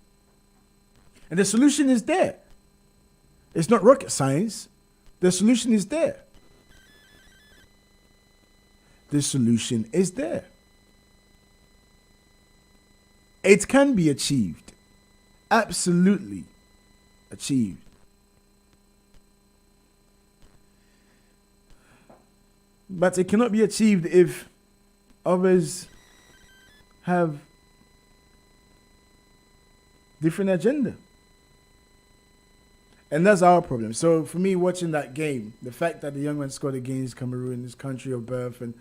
And the solution is there. It's not rocket science. The solution is there. The solution is there. It can be achieved. Absolutely achieved. But it cannot be achieved if others have different agenda. And that's our problem. So for me, watching that game, the fact that the young man scored against Cameroon, his country of birth, and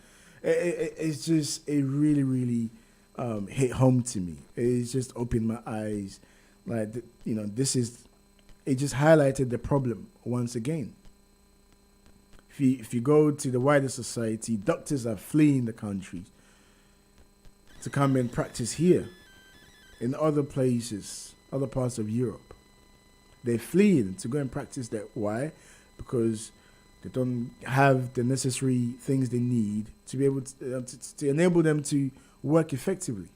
it really, really hit home to me. It's just opened my eyes. It just highlighted the problem once again. If you go to the wider society, doctors are fleeing the country to come and practice here. In other places, other parts of Europe, they're fleeing to go and practice there. Why? Because they don't have the necessary things they need to be able to enable them to work effectively.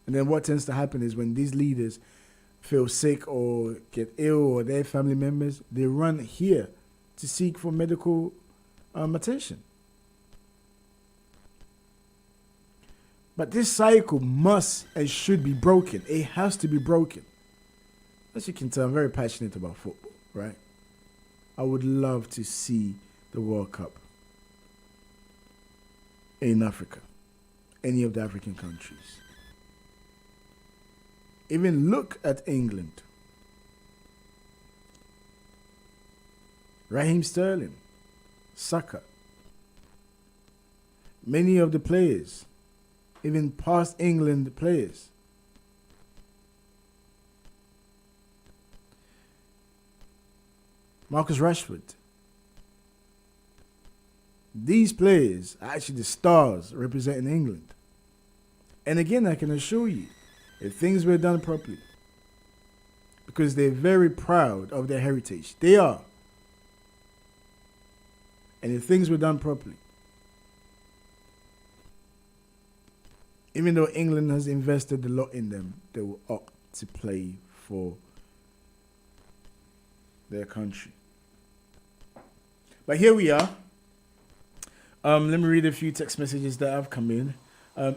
And then what tends to happen is when these leaders feel sick or get ill, or their family members, they run here to seek for medical attention. But this cycle must and should be broken. It has to be broken. As you can tell, I'm very passionate about football, right? I would love to see the World Cup in Africa, any of the African countries. Even look at England. Raheem Sterling, Saka. Many of the players even past England players. Marcus Rashford. These players are actually the stars representing England. And again, I can assure you, if things were done properly, because they're very proud of their heritage. They are. And if things were done properly, even though England has invested a lot in them, they will opt to play for their country. But here we are. Let me read a few text messages that have come in.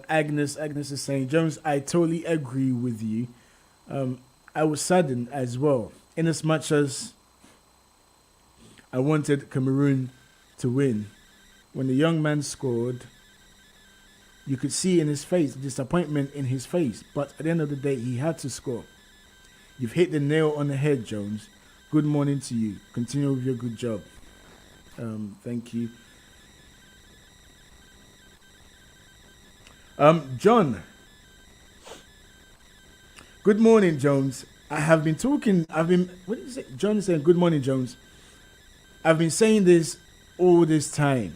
Agnes is saying, Jones, I totally agree with you. I was saddened as well, in as much as I wanted Cameroon to win. When the young man scored, you could see in his face, disappointment in his face. But at the end of the day, he had to score. You've hit the nail on the head, Jones. Good morning to you. Continue with your good job. Thank you. John. Good morning, Jones. What did you say? John is saying, good morning, Jones. I've been saying this all this time.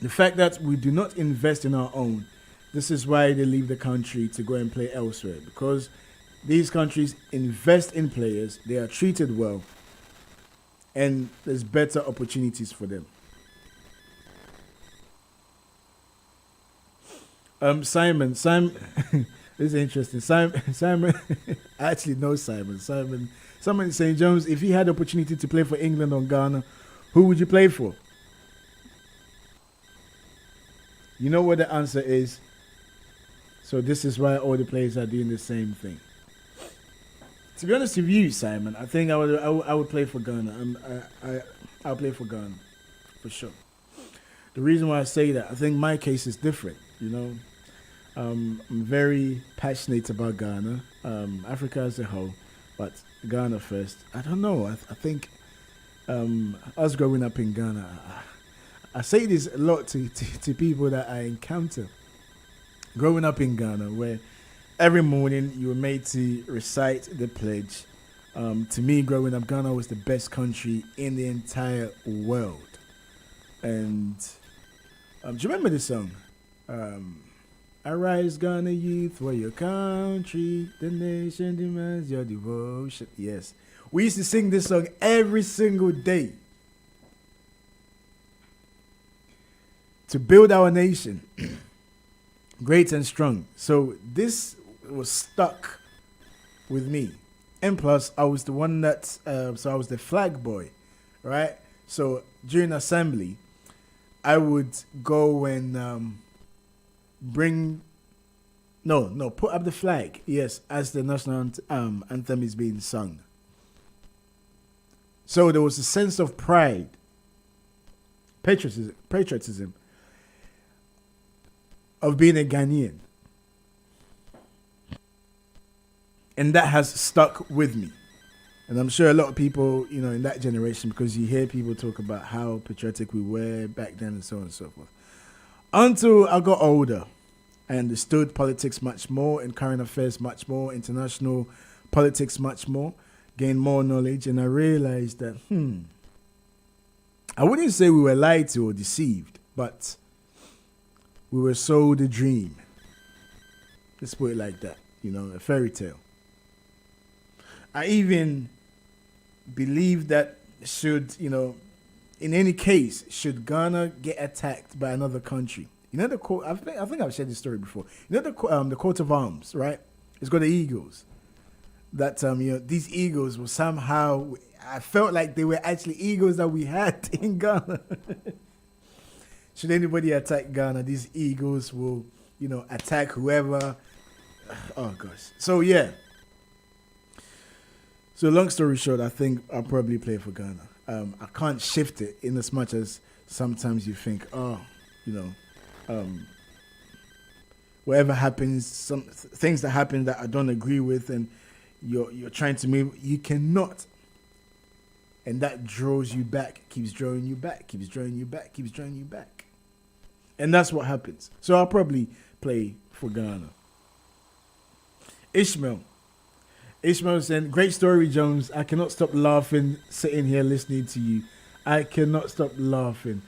The fact that we do not invest in our own, this is why they leave the country to go and play elsewhere. Because these countries invest in players, they are treated well, and there's better opportunities for them. Simon, this is interesting. Simon, I actually know Simon. Someone is saying, Jones, if you had the opportunity to play for England or Ghana, who would you play for? You know what the answer is. So this is why all the players are doing the same thing. To be honest with you, Simon, I think I would play for Ghana. I'll play for Ghana, for sure. The reason why I say that, I think my case is different. You know, I'm very passionate about Ghana, Africa as a whole, but Ghana first. I don't know. I think us growing up in Ghana, I say this a lot to people that I encounter. Growing up in Ghana, where every morning you were made to recite the pledge. To me, growing up, Ghana was the best country in the entire world. And do you remember this song? Arise, Ghana youth, for your country, the nation demands your devotion. Yes. We used to sing this song every single day to build our nation great and strong. So this was stuck with me. And plus, I was the one that, so I was the flag boy, right? So during assembly, I would go and put up the flag, yes, as the national anthem is being sung. So there was a sense of pride, patriotism of being a Ghanaian. And that has stuck with me. And I'm sure a lot of people, you know, in that generation, because you hear people talk about how patriotic we were back then and so on and so forth. Until I got older, I understood politics much more and current affairs much more, international politics much more, gained more knowledge, and I realized that, I wouldn't say we were lied to or deceived, but we were sold a dream. Let's put it like that, you know, a fairy tale. I even believe that in any case, should Ghana get attacked by another country, you know, the coat, I think I've shared this story before. You know, the coat of arms, right? It's got the eagles. That, these eagles were somehow, I felt like they were actually eagles that we had in Ghana. Should anybody attack Ghana, these eagles will, attack whoever. Oh, gosh. So, yeah. So, long story short, I think I'll probably play for Ghana. I can't shift it in as much as sometimes you think, whatever happens, some things that happen that I don't agree with, and you're trying to move, you cannot. And that draws you back, keeps drawing you back, keeps drawing you back, keeps drawing you back. And that's what happens. So I'll probably play for Ghana. Ishmael saying, great story, Jones. I cannot stop laughing sitting here listening to you. I cannot stop laughing.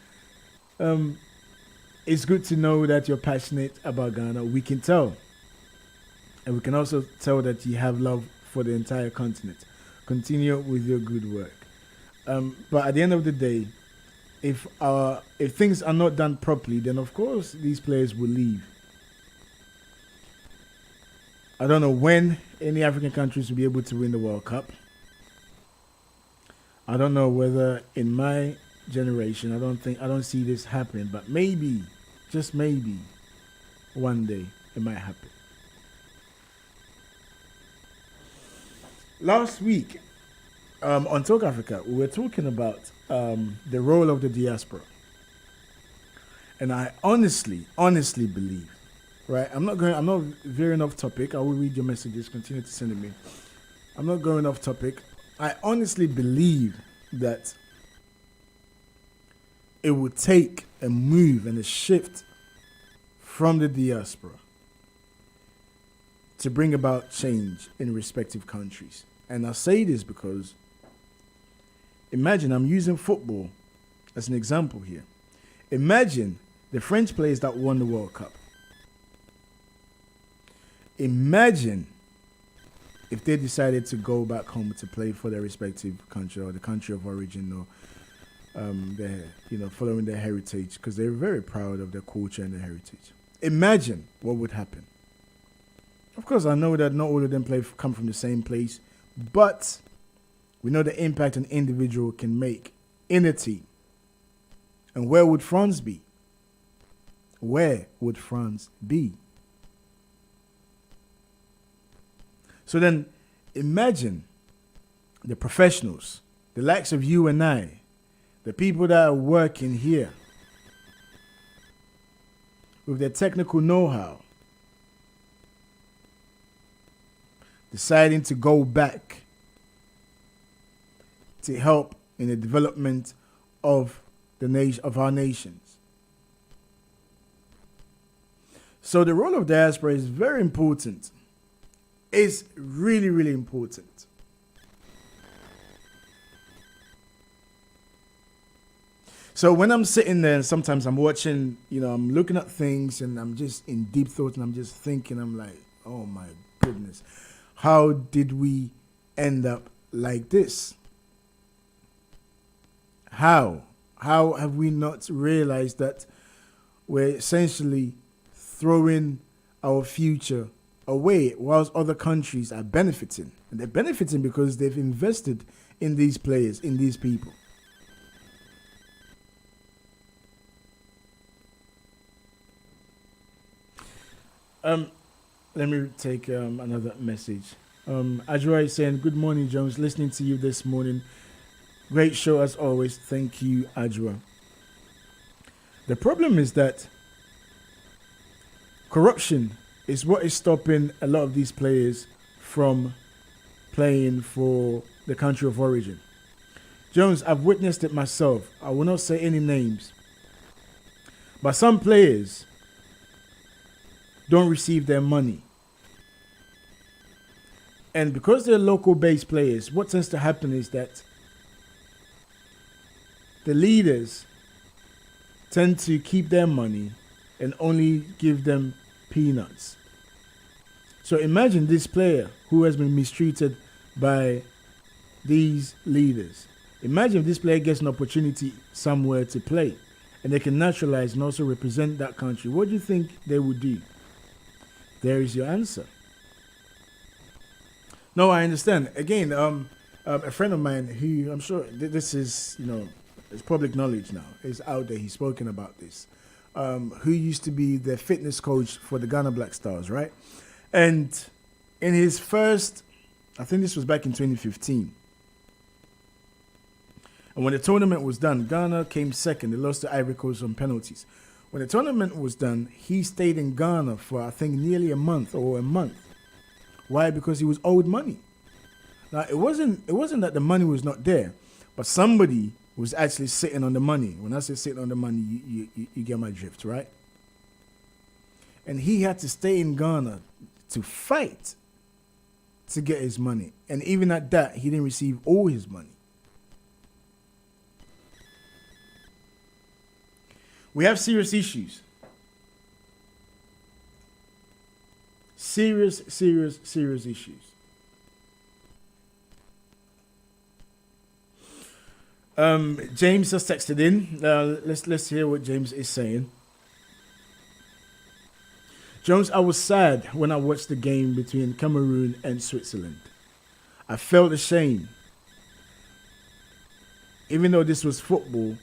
It's good to know that you're passionate about Ghana. We can tell. And we can also tell that you have love for the entire continent. Continue with your good work. But at the end of the day, if things are not done properly, then of course these players will leave. I don't know when any African countries will be able to win the World Cup. I don't know whether in my generation, I don't see this happening, but maybe, just maybe, one day it might happen. Last week, on Talk Africa, we were talking about the role of the diaspora. And I honestly believe, right? I'm not veering off topic. I will read your messages, continue to send them in. I'm not going off topic. I honestly believe that it will take a move and a shift from the diaspora to bring about change in respective countries. And I say this because imagine, I'm using football as an example here. Imagine the French players that won the World Cup. Imagine if they decided to go back home to play for their respective country or the country of origin, or following their heritage, because they're very proud of their culture and their heritage. Imagine what would happen. Of course, I know that not all of them come from the same place, but we know the impact an individual can make in a team. And where would France be? Where would France be? So then imagine the professionals, the likes of you and I, the people that are working here with their technical know-how, deciding to go back to help in the development of our nations. So the role of diaspora is very important. It's really, really important. So when I'm sitting there and sometimes I'm watching, I'm looking at things and I'm just in deep thought and I'm just thinking, I'm like, oh my goodness, how did we end up like this? How have we not realized that we're essentially throwing our future away whilst other countries are benefiting? And they're benefiting because they've invested in these players, in these people. Let me take another message. Ajwa is saying, good morning, Jones. Listening to you this morning. Great show as always. Thank you, Ajwa. The problem is that corruption is what is stopping a lot of these players from playing for the country of origin. Jones, I've witnessed it myself. I will not say any names. But some players don't receive their money. And because they're local-based players, what tends to happen is that the leaders tend to keep their money and only give them peanuts. So imagine this player who has been mistreated by these leaders. Imagine if this player gets an opportunity somewhere to play and they can naturalize and also represent that country. What do you think they would do? There is your answer. No, I understand. Again, a friend of mine who I'm sure this is, it's public knowledge now, is out there. He's spoken about this. Who used to be the fitness coach for the Ghana Black Stars, right? And in his first, I think this was back in 2015. And when the tournament was done, Ghana came second. They lost to Ivory Coast on penalties. When the tournament was done, he stayed in Ghana for, I think, nearly a month. Why? Because he was owed money. Now, it wasn't that the money was not there, but somebody was actually sitting on the money. When I say sitting on the money, you get my drift, right? And he had to stay in Ghana to fight to get his money. And even at that, he didn't receive all his money. We have serious issues. Serious issues. James has texted in. Let's hear what James is saying. Jones, I was sad when I watched the game between Cameroon and Switzerland. I felt ashamed. Even though this was football,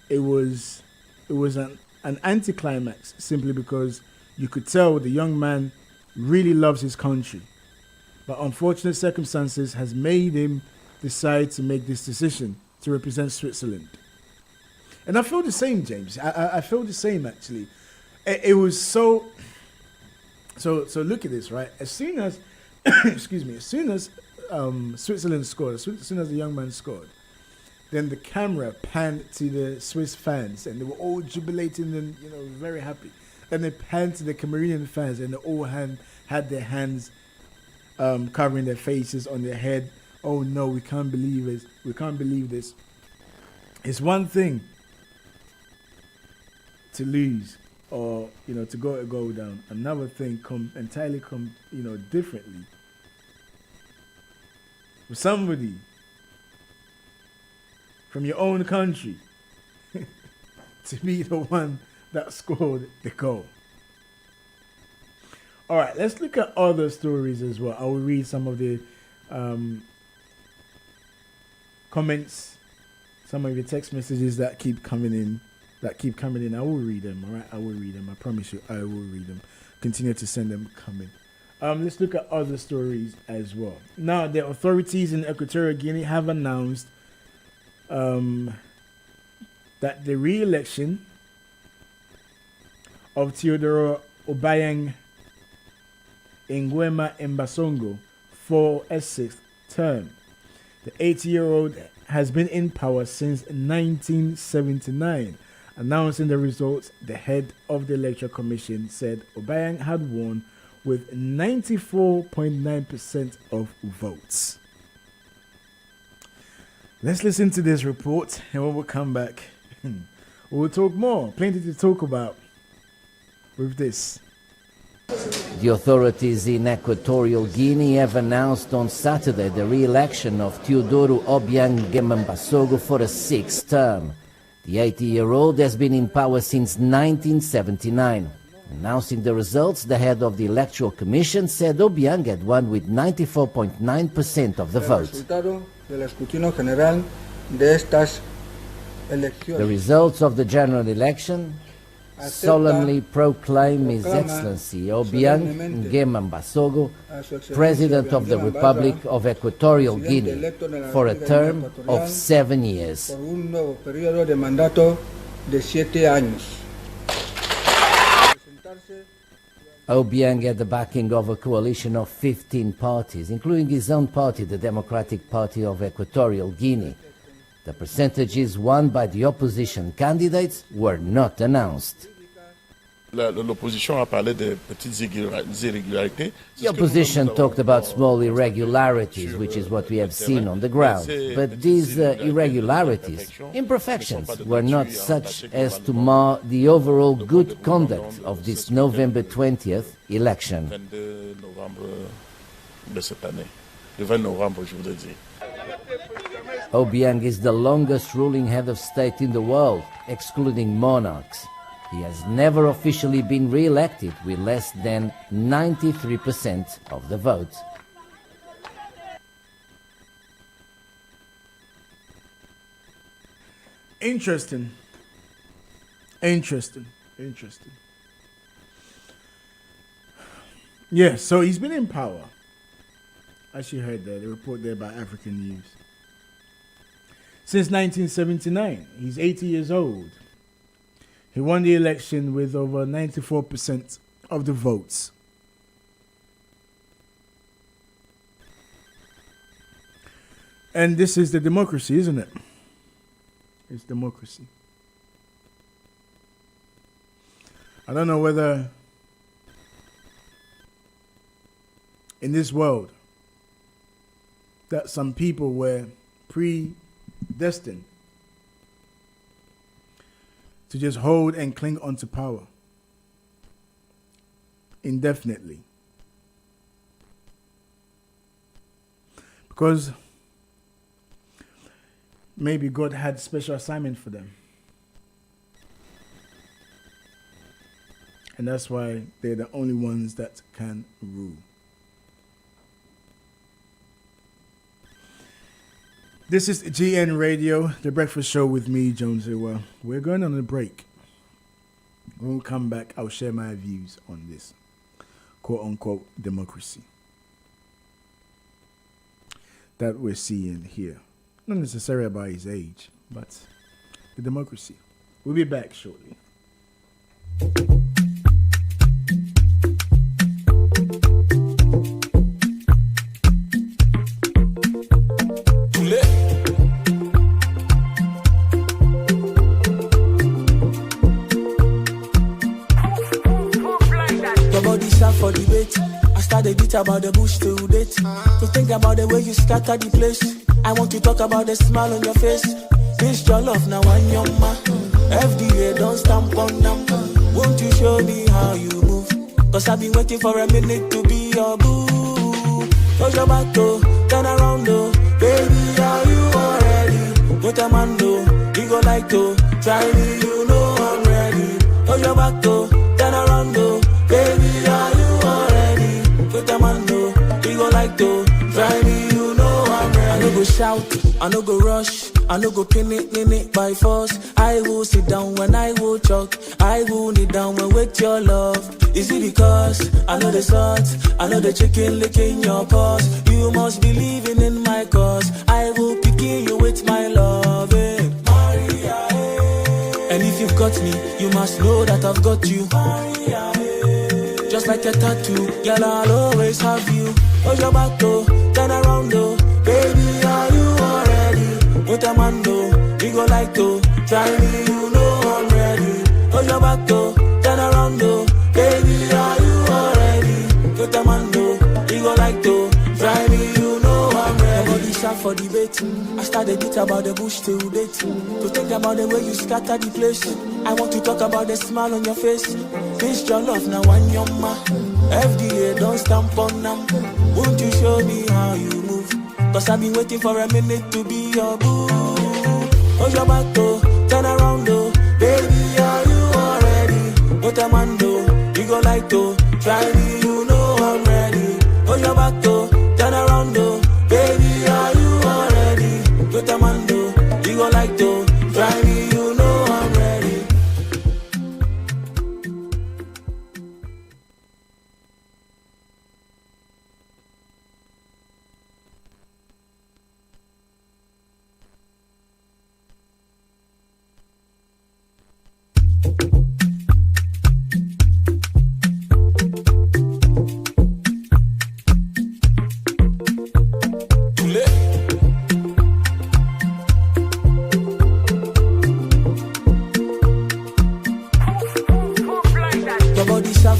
it was an anticlimax simply because you could tell the young man really loves his country. But unfortunate circumstances has made him decide to make this decision to represent Switzerland. And I feel the same, James. I feel the same, actually. It was so look at this, right? As soon as, as soon as Switzerland scored, as soon as the young man scored, then the camera panned to the Swiss fans, and they were all jubilating and very happy. Then they panned to the Cameroonian fans, and they all had their hands covering their faces on their head. Oh no, we can't believe it. We can't believe this. It's one thing to lose or to go down. Another thing entirely differently. For somebody from your own country to be the one that scored the goal. All right, let's look at other stories as well. I will read some of the comments, some of the text messages that keep coming in. I will read them. All right, I will read them. I promise you, I will read them. Continue to send them coming. Let's look at other stories as well. Now, the authorities in Equatorial Guinea have announced that the re-election of Teodoro Obiang Nguema Mbasongo for a sixth term. The 80-year-old has been in power since 1979. Announcing the results, the head of the Electoral Commission said Obiang had won with 94.9% of votes. Let's listen to this report, and when we come back, we'll talk more. Plenty to talk about with this. The authorities in Equatorial Guinea have announced on Saturday the re-election of Teodoro Obiang Nguema for a sixth term. The 80-year-old has been in power since 1979. Announcing the results, the head of the Electoral Commission said Obiang had won with 94.9% of the vote. The results of the general election solemnly proclaim His Excellency Obiang Nguema, President of the Republic of Equatorial Guinea, for a term of 7 years. Obiang had the backing of a coalition of 15 parties, including his own party, the Democratic Party of Equatorial Guinea. The percentages won by the opposition candidates were not announced. The opposition talked about small irregularities, which is what we have seen on the ground. But these irregularities, imperfections, were not such as to mar the overall good conduct of this November 20th election. Obiang is the longest ruling head of state in the world, excluding monarchs. He has never officially been re-elected with less than 93% of the vote. Interesting. Yeah, so he's been in power. As you heard there, the report there by African News. Since 1979, he's 80 years old. He won the election with over 94% of the votes. And this is the democracy, isn't it? It's democracy. I don't know whether in this world that some people were predestined to just hold and cling onto power indefinitely. Because maybe God had special assignment for them. And that's why they're the only ones that can rule. This is GN Radio, the breakfast show with me, Jones Ewa. We're going on a break. When we come back, I'll share my views on this quote-unquote democracy that we're seeing here. Not necessarily about his age, but the democracy. We'll be back shortly. For debate, I started beat about the bush to date. To think about the way you scatter the place. I want to talk about the smile on your face. This your love now and your ma. FDA don't stamp on them. Won't you show me how you move? Cause I've been waiting for a minute to be your boo. Cause your back to turn around though. Baby, are you already? What a man do, you go like to try me, you know I'm ready. Cause your back to turn around though. Baby, are you already? With a man do, he go like to try me, you know I'm ready. I no go shout, I no go rush, I no go pin it by force. I will sit down when I will talk, I will kneel down when with your love. Is it because I know the salt, I know the chicken licking your paws? You must be believing in my cause. I will pick you with my love, Maria, and if you've got me, you must know that I've got you, Maria. Just like a tattoo, girl, I'll always have you. Oh, your back though, turn around though. Baby, are you already? With a man though, we go like to try me, you know I'm ready. Oh, your back though, turn around though. Baby, are you already? With a man though, we go like to try me, you know I'm ready. Nobody shout for debate. I started beat about the bush till date. To think about the way you scatter the place. I want to talk about the smile on your face. This your love now and your ma. FDA don't stamp on them. Won't you show me how you move? Cause I've been waiting for a minute to be your boo. Oh, your back though, turn around though. Baby, are you already? What a man do, you go like to try me, you know I'm ready. Oh, your back though, turn around though. Baby, are you already? What a man do, you go like to try me, you know I'm ready.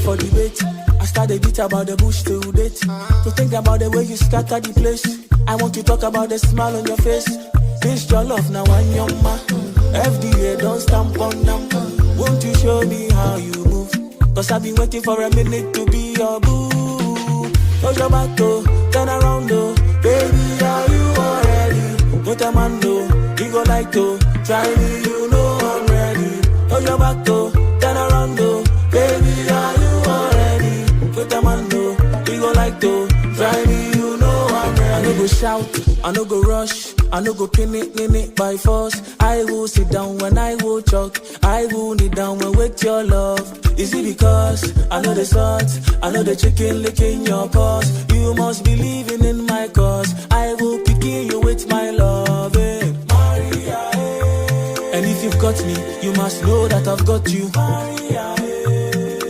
For debate, I started beat about the bush till date. To think about the way you scatter the place. I want to talk about the smile on your face. This your love now and your ma. FDA don't stamp on them. Won't you show me how you move? Cause I've been waiting for a minute to be your boo. Cause your back though, turn around though. Baby, are you already? What a man do, he go like to try me, you know I'm ready. Cause your back though, turn around though. Baby, are you already? With a man do, he go like to try me, you know I'm ready. I no go shout, I no go rush, I no go pin it by force. I will sit down when I will talk, I will kneel down when with your love. Is it because I know the salt, I know the chicken licking your paws? You must be believing in my cause. I will pick you with my love, Maria, and if you've got me, you must know that I've got you, Maria.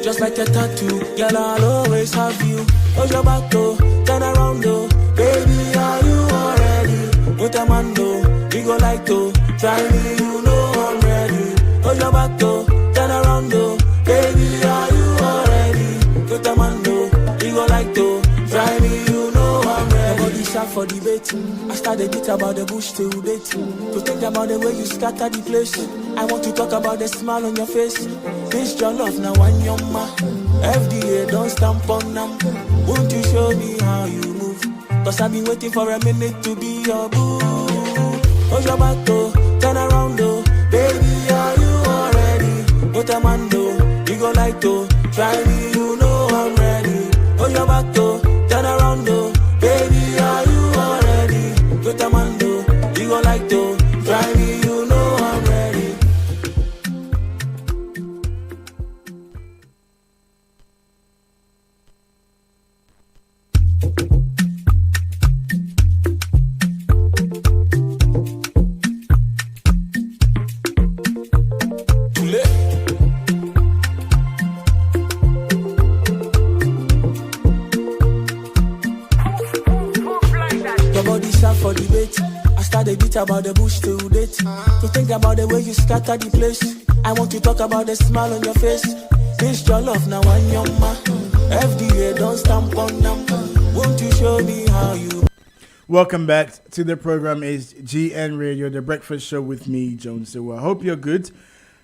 Just like a tattoo, girl, I'll always have you. Oh, your back though, turn around though. Baby, are you already? With a man though, we go like to try me, you know I'm ready. Oh, your back though, turn around though. Baby, are you already? With a man though, we go like to try me, for debate. I started beat about the bush till date. To think about the way you scatter the place. I want to talk about the smile on your face. This your love now one yoma. FDA don't stamp on them. Won't you show me how you move? Cause I've been waiting for a minute to be your boo. Hold your back though, turn around though. Baby, are you already? What a man though, you go like though. Try me, you know I'm ready. Hold your back though, turn around though. Baby, are you already? What a man though, you go like though. Try me, you know I'm ready. For debate, I started beat about the bush till date. To think about the way you scatter the place. I want to talk about the smile on your face. This your love now one yoma. FDA don't stamp on them. Won't you show me how you? Welcome back to the program. Is GN Radio, the breakfast show with me, Jones. So I hope you're good.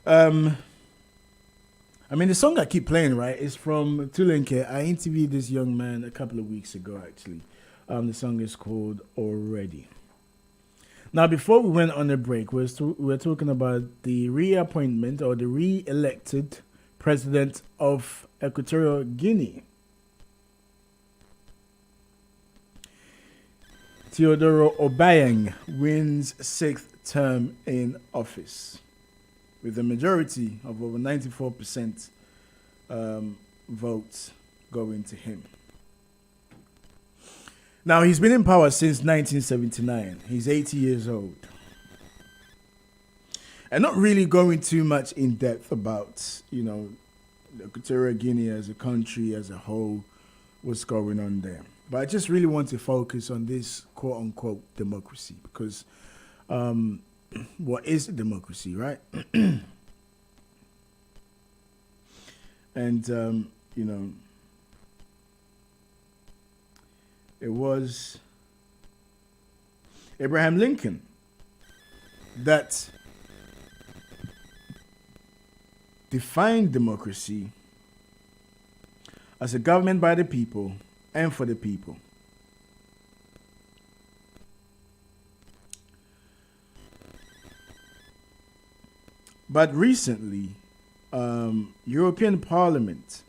I mean, the song I keep playing, right, is from Tulenke. I interviewed this young man a couple of weeks ago, actually. The song is called Already. Now, before we went on a break, we're talking about the reappointment or the re-elected president of Equatorial Guinea. Teodoro Obiang wins 6th term in office with a majority of over 94% votes going to him. Now, he's been in power since 1979. He's 80 years old. And not really going too much in depth about, Equatorial Guinea as a country, as a whole, what's going on there. But I just really want to focus on this quote-unquote democracy because what is democracy, right? And, it was Abraham Lincoln that defined democracy as a government by the people and for the people. But recently, European Parliament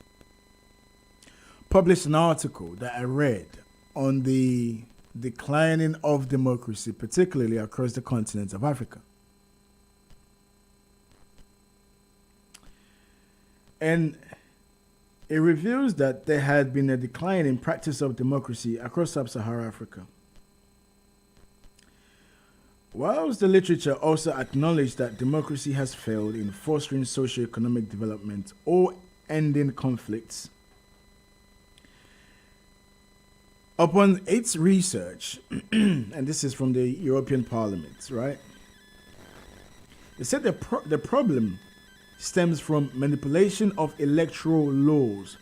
published an article that I read on the declining of democracy, particularly across the continent of Africa. And it reveals that there had been a decline in practice of democracy across sub-Saharan Africa. Whilst the literature also acknowledged that democracy has failed in fostering socio-economic development or ending conflicts, upon its research, and this is from the European Parliament, right? It said the problem stems from manipulation of electoral laws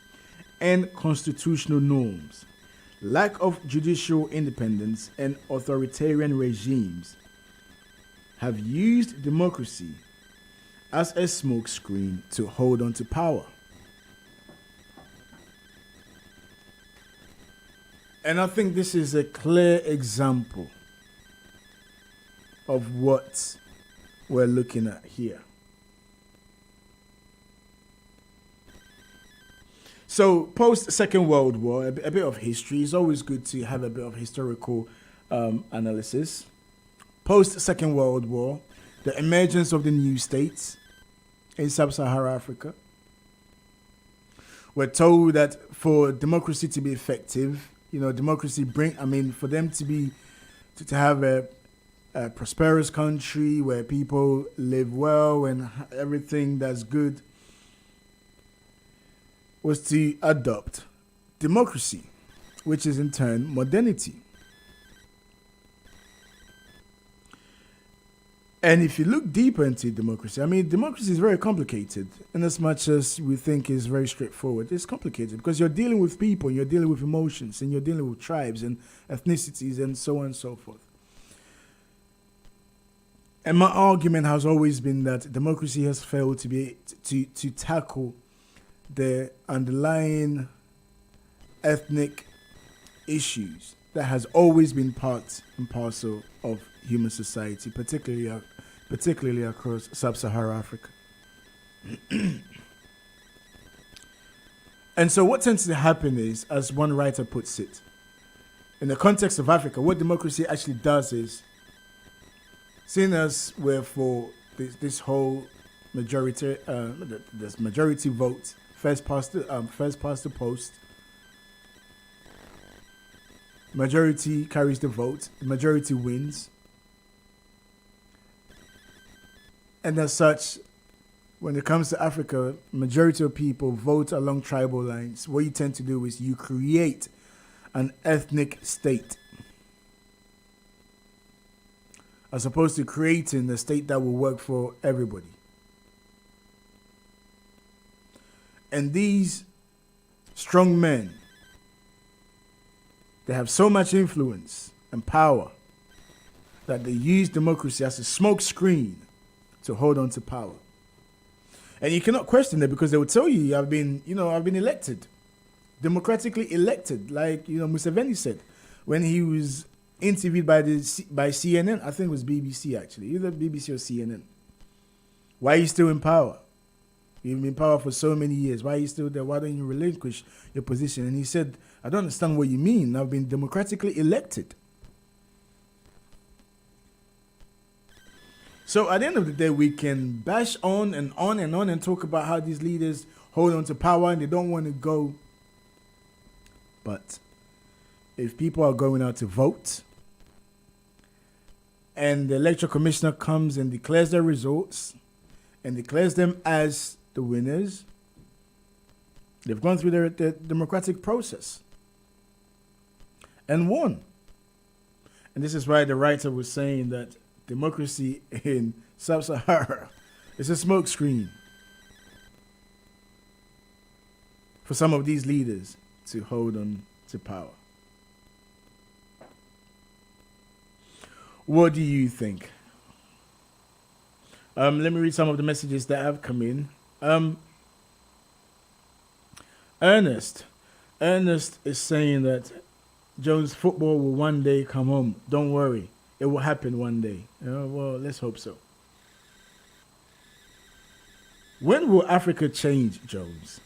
and constitutional norms, lack of judicial independence, and authoritarian regimes have used democracy as a smokescreen to hold on to power. And I think this is a clear example of what we're looking at here. So, post-Second World War, a bit of history. It's always good to have a bit of historical analysis. Post-Second World War, the emergence of the new states in sub-Saharan Africa. We're told that for democracy to be effective, democracy for them to have a prosperous country where people live well and everything that's good, was to adopt democracy, which is in turn modernity. And if you look deeper into democracy, I mean, democracy is very complicated. In as much as we think it's very straightforward, it's complicated because you're dealing with people, you're dealing with emotions, and you're dealing with tribes and ethnicities and so on and so forth. And my argument has always been that democracy has failed to tackle the underlying ethnic issues that has always been part and parcel of human society, particularly across sub-Saharan Africa. And so what tends to happen is, as one writer puts it, in the context of Africa, what democracy actually does is, seeing as we're for this whole majority, this majority vote, first past the post, majority carries the vote, majority wins. And as such, when it comes to Africa, majority of people vote along tribal lines. What you tend to do is you create an ethnic state, as opposed to creating a state that will work for everybody. And these strong men, they have so much influence and power that they use democracy as a smoke screen to hold on to power. And you cannot question it because they will tell you, I've been elected, democratically elected, like, Museveni said when he was interviewed by CNN. I think it was BBC actually, either BBC or CNN. Why are you still in power? You've been in power for so many years. Why are you still there? Why don't you relinquish your position? And he said, I don't understand what you mean. I've been democratically elected. So at the end of the day, we can bash on and on and on and talk about how these leaders hold on to power and they don't want to go. But if people are going out to vote and the electoral commissioner comes and declares their results and declares them as the winners, they've gone through their democratic process and won. And this is why the writer was saying that democracy in Sub-Sahara is a smokescreen for some of these leaders to hold on to power. What do you think? Let me read some of the messages that have come in. Ernest is saying that Jones football will one day come home. Don't worry. It will happen one day. Well, let's hope so. When will Africa change, Jones?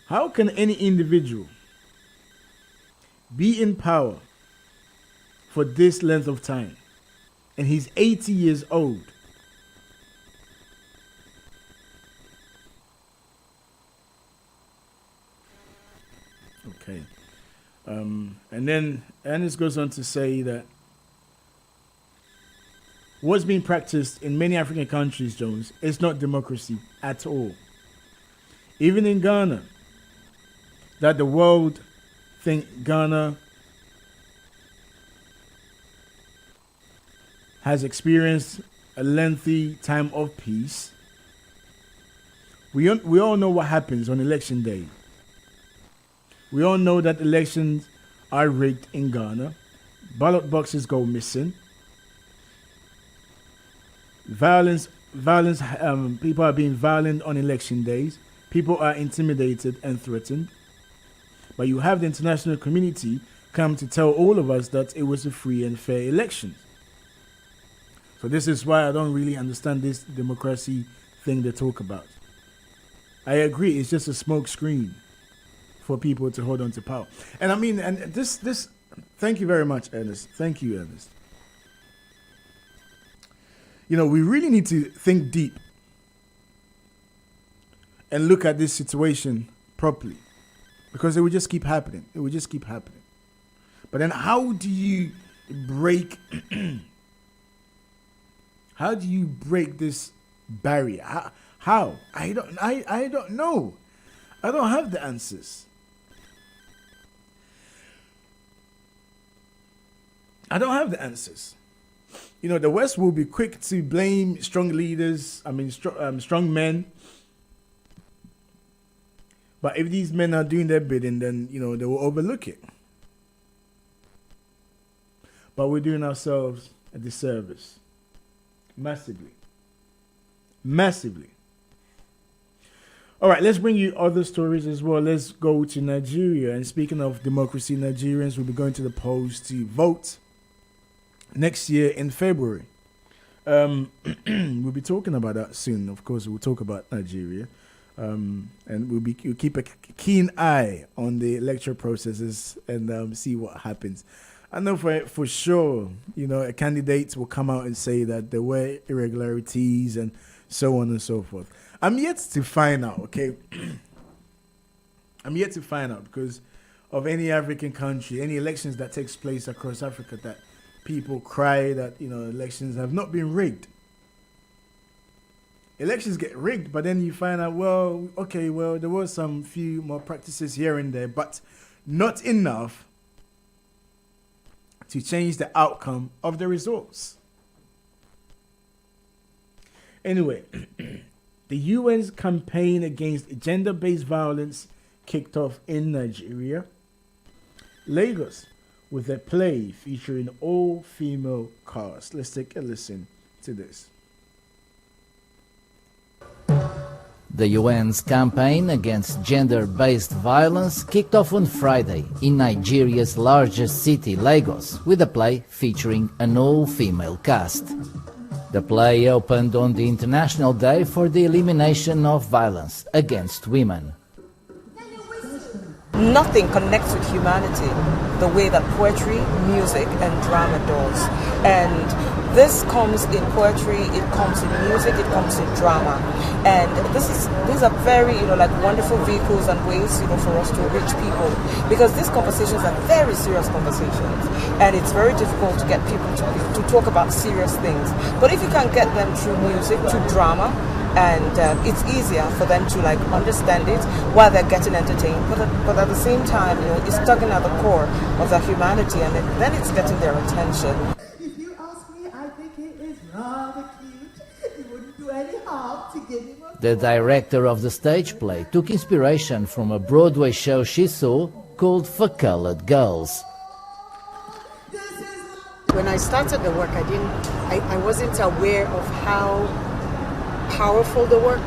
How can any individual be in power for this length of time? And he's 80 years old. Okay. And then Ernest goes on to say that what's being practiced in many African countries, Jones, is not democracy at all. Even in Ghana, that the world think Ghana has experienced a lengthy time of peace. We all know what happens on election day. We all know that elections are rigged in Ghana. Ballot boxes go missing. Violence. People are being violent on election days. People are intimidated and threatened. But you have the international community come to tell all of us that it was a free and fair election. So this is why I don't really understand this democracy thing they talk about. I agree, it's just a smoke screen for people to hold on to power. And I mean, and this, thank you very much, Ernest. Thank you, Ernest. We really need to think deep and look at this situation properly, because it will just keep happening. It will just keep happening. But then how do you break this barrier? How? I don't know. I don't have the answers. I don't have the answers. the West will be quick to blame strong leaders. I mean, strong men. But if these men are doing their bidding, then they will overlook it. But we're doing ourselves a disservice, massively. All right, let's bring you other stories as well. Let's go to Nigeria. And speaking of democracy, Nigerians will be going to the polls to vote next year in February. We'll be talking about that soon. Of course, we'll talk about Nigeria. And we'll keep a keen eye on the electoral processes and see what happens. I know for sure, candidates will come out and say that there were irregularities and so on and so forth. I'm yet to find out, okay? I'm yet to find out because of any African country, any elections that takes place across Africa that people cry that, elections have not been rigged. Elections get rigged, but then you find out, there were some few more practices here and there, but not enough to change the outcome of the results. Anyway, the UN's campaign against gender-based violence kicked off in Nigeria. Lagos, with a play featuring all-female cast. Let's take a listen to this. The UN's campaign against gender-based violence kicked off on Friday in Nigeria's largest city, Lagos, with a play featuring an all-female cast. The play opened on the International Day for the Elimination of Violence Against Women. Nothing connects with humanity the way that poetry, music, and drama does. And this comes in poetry, it comes in music, it comes in drama. And these are very, wonderful vehicles and ways, for us to reach people. Because these conversations are very serious conversations. And it's very difficult to get people to talk about serious things. But if you can get them through music, through drama, and it's easier for them to understand it while they're getting entertained, but at the same time, it's tugging at the core of their humanity, and then it's getting their attention. If you ask me, I think it is rather cute. It wouldn't do any harm to give him a... The director of the stage play took inspiration from a Broadway show she saw called For Colored Girls. When I started the work, I wasn't aware of how powerful the work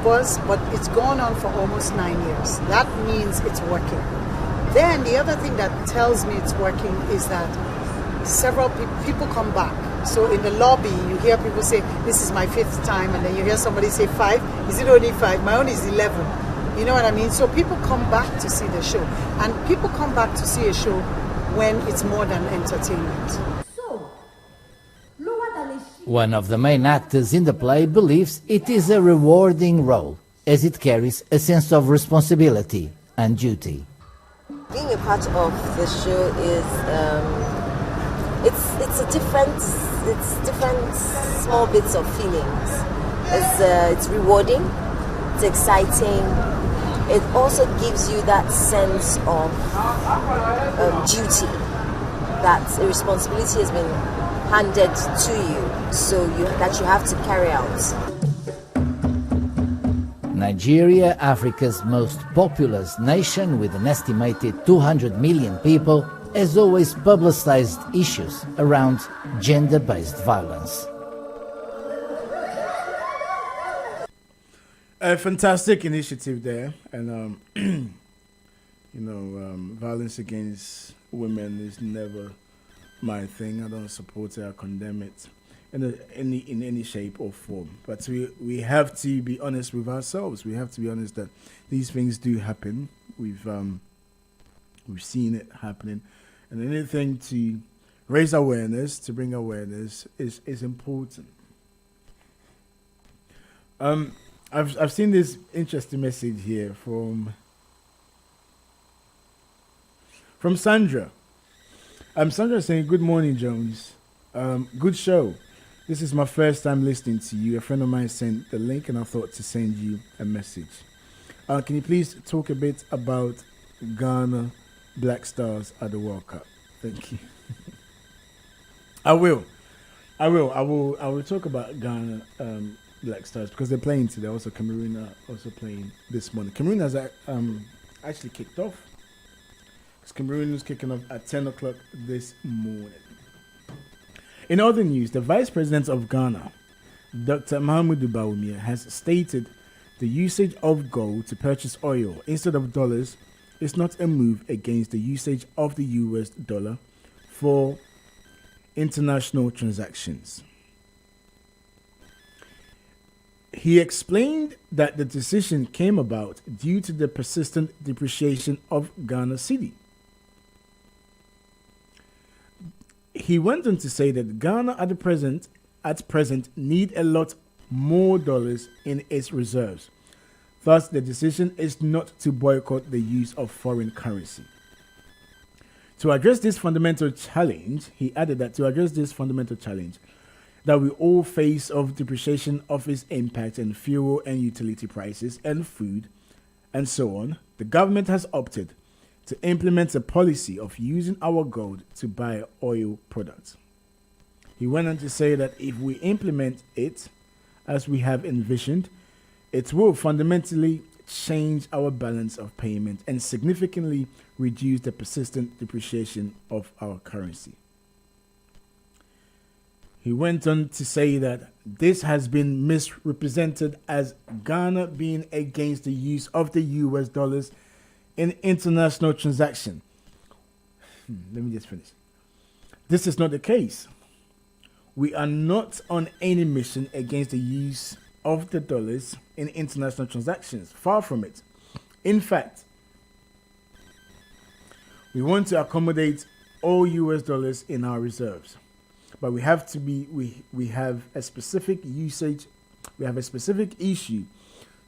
was, but it's gone on for almost 9 years. That means it's working. Then the other thing that tells me it's working is that several people come back. So in the lobby, you hear people say, this is my 5th time, and then you hear somebody say 5. Is it only 5? My own is 11. You know what I mean? So people come back to see the show. And people come back to see a show when it's more than entertainment. One of the main actors in the play believes it is a rewarding role, as it carries a sense of responsibility and duty. Being a part of the show is it's different small bits of feelings. It's rewarding, it's exciting. It also gives you that sense of duty, that a responsibility has been handed to you, so that you have to carry out. Nigeria, Africa's most populous nation with an estimated 200 million people, has always publicized issues around gender-based violence. A fantastic initiative there, and violence against women is never my thing. I don't support it. I condemn it in any shape or form. But we have to be honest with ourselves. We have to be honest that these things do happen. We've seen it happening, and anything to raise awareness, to bring awareness, is important. I've seen this interesting message here from Sandra. Sandra saying, good morning, Jones. Good show. This is my first time listening to you. A friend of mine sent the link and I thought to send you a message. Can you please talk a bit about Ghana Black Stars at the World Cup? Thank you. I will. I will talk about Ghana Black Stars because they're playing today. Also, Cameroon are also playing this morning. Cameroon has actually kicked off. Because Cameroon is kicking off at 10 o'clock this morning. In other news, the Vice President of Ghana, Dr. Mahamudu Bawumia, has stated the usage of gold to purchase oil instead of dollars is not a move against the usage of the US dollar for international transactions. He explained that the decision came about due to the persistent depreciation of Ghana cedi. He went on to say that Ghana at present need a lot more dollars in its reserves. Thus, the decision is not to boycott the use of foreign currency. To address this fundamental challenge, he added that that we all face of depreciation of its impact on fuel and utility prices and food and so on, the government has opted to implement a policy of using our gold to buy oil products. He went on to say that if we implement it as we have envisioned, it will fundamentally change our balance of payment and significantly reduce the persistent depreciation of our currency. He went on to say that this has been misrepresented as Ghana being against the use of the US dollars in international transaction. Let me just finish. This is not the case. We are not on any mission against the use of the dollars in international transactions. Far from it. In fact, we want to accommodate all US dollars in our reserves. But we have a specific issue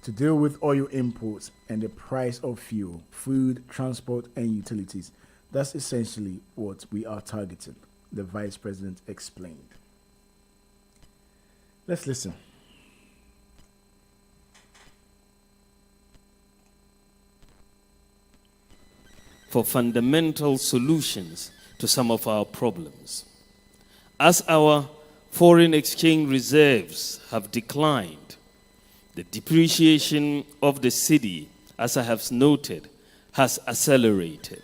to deal with oil imports and the price of fuel, food, transport, and utilities. That's essentially what we are targeting, the Vice President explained. Let's listen. For fundamental solutions to some of our problems. As our foreign exchange reserves have declined, the depreciation of the cedi, as I have noted, has accelerated.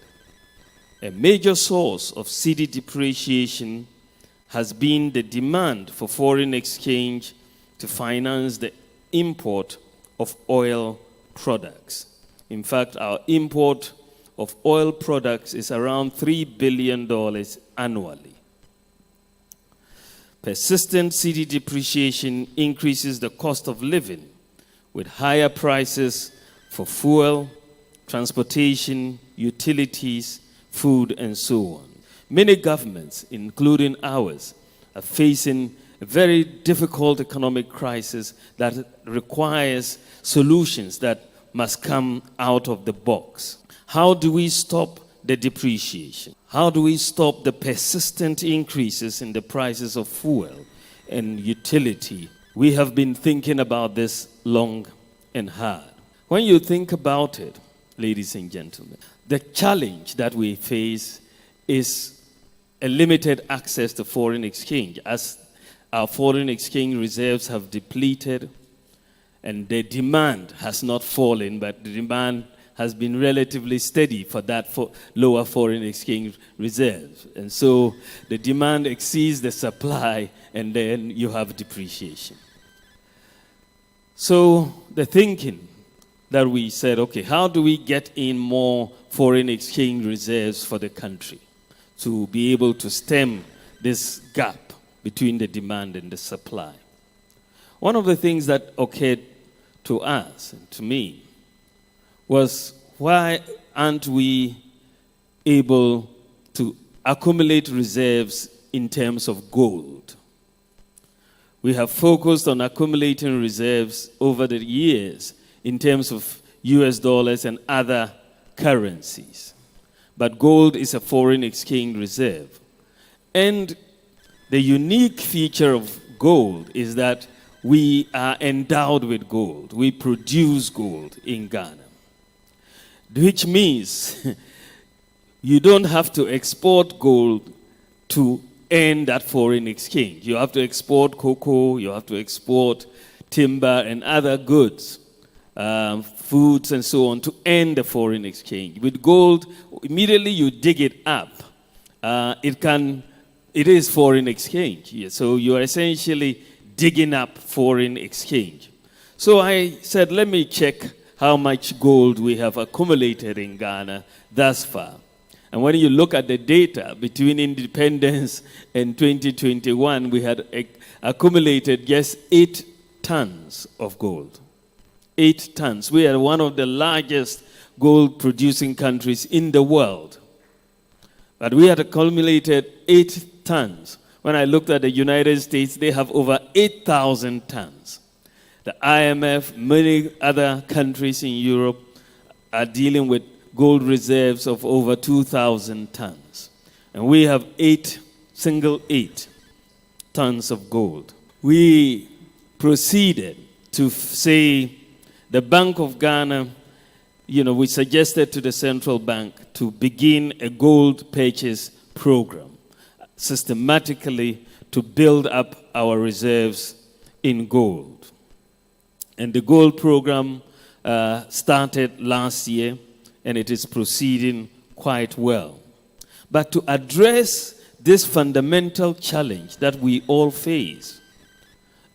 A major source of cedi depreciation has been the demand for foreign exchange to finance the import of oil products. In fact, our import of oil products is around $3 billion annually. Persistent cedi depreciation increases the cost of living with higher prices for fuel, transportation, utilities, food, and so on. Many governments, including ours, are facing a very difficult economic crisis that requires solutions that must come out of the box. How do we stop the depreciation? How do we stop the persistent increases in the prices of fuel and utility? We have been thinking about this long and hard. When you think about it, ladies and gentlemen, the challenge that we face is a limited access to foreign exchange, as our foreign exchange reserves have depleted and the demand has not fallen, but the demand has been relatively steady for that lower foreign exchange reserves. And so the demand exceeds the supply, and then you have depreciation. So the thinking that we said, okay, how do we get in more foreign exchange reserves for the country to be able to stem this gap between the demand and the supply? One of the things that occurred to us and to me was, why aren't we able to accumulate reserves in terms of gold? We have focused on accumulating reserves over the years in terms of US dollars and other currencies. But gold is a foreign exchange reserve. And the unique feature of gold is that we are endowed with gold. We produce gold in Ghana, which means you don't have to export gold to earn that foreign exchange. You have to export cocoa, you have to export timber and other goods, foods and so on, to earn the foreign exchange. With gold, immediately you dig it up, it is foreign exchange. Yeah, so you are essentially digging up foreign exchange. So I said, let me check how much gold we have accumulated in Ghana thus far. And when you look at the data between independence and 2021, we had accumulated just 8 tons of gold. 8 tons. We are one of the largest gold producing countries in the world. But we had accumulated 8 tons. When I looked at the United States, they have over 8,000 tons. The IMF, many other countries in Europe are dealing with gold reserves of over 2,000 tons. And we have 8 tons of gold. We proceeded to say the Bank of Ghana, we suggested to the central bank to begin a gold purchase program, systematically to build up our reserves in gold. And the gold program started last year, and it is proceeding quite well. But to address this fundamental challenge that we all face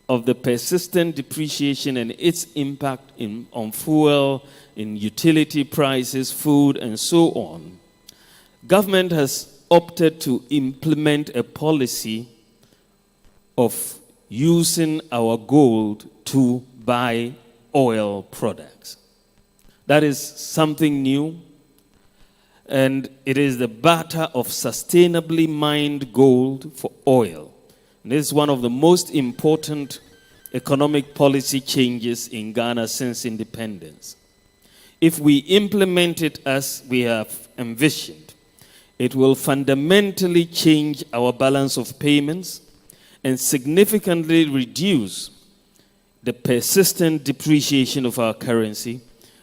of the persistent depreciation and its impact on fuel, in utility prices, food, and so on, government has opted to implement a policy of using our gold to buy oil products. That is something new, and it is the barter of sustainably mined gold for oil. And this is one of the most important economic policy changes in Ghana since independence. If we implement it as we have envisioned, it will fundamentally change our balance of payments and significantly reduce the persistent depreciation of our currency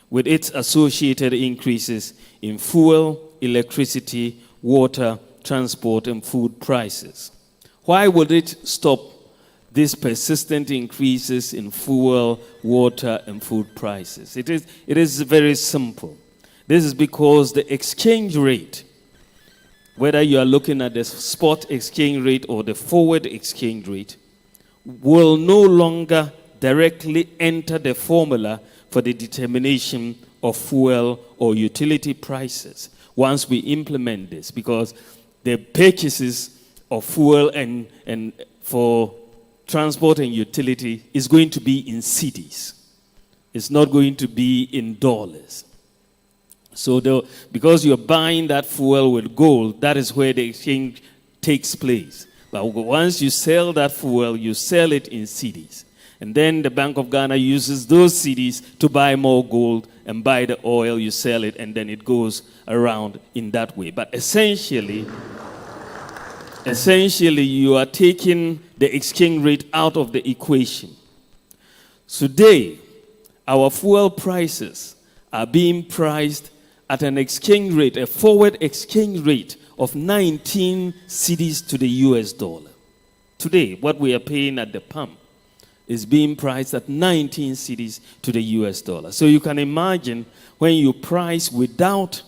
with its associated increases in fuel, electricity, water, transport, and food prices. Why would it stop these persistent increases in fuel, water, and food prices? It is very simple. This is because the exchange rate, whether you are looking at the spot exchange rate or the forward exchange rate, will no longer directly enter the formula for the determination of fuel or utility prices once we implement this, because the purchases of fuel and for transport and utility is going to be in cedis. It's not going to be in dollars. So because you're buying that fuel with gold, that is where the exchange takes place. But once you sell that fuel, you sell it in cedis. And then the Bank of Ghana uses those cedis to buy more gold and buy the oil, you sell it, and then it goes around in that way. But essentially, you are taking the exchange rate out of the equation. Today, our fuel prices are being priced at an exchange rate, a forward exchange rate of 19 cedis to the US dollar. Today, what we are paying at the pump is being priced at 19 cedis to the US dollar. So you can imagine when you price without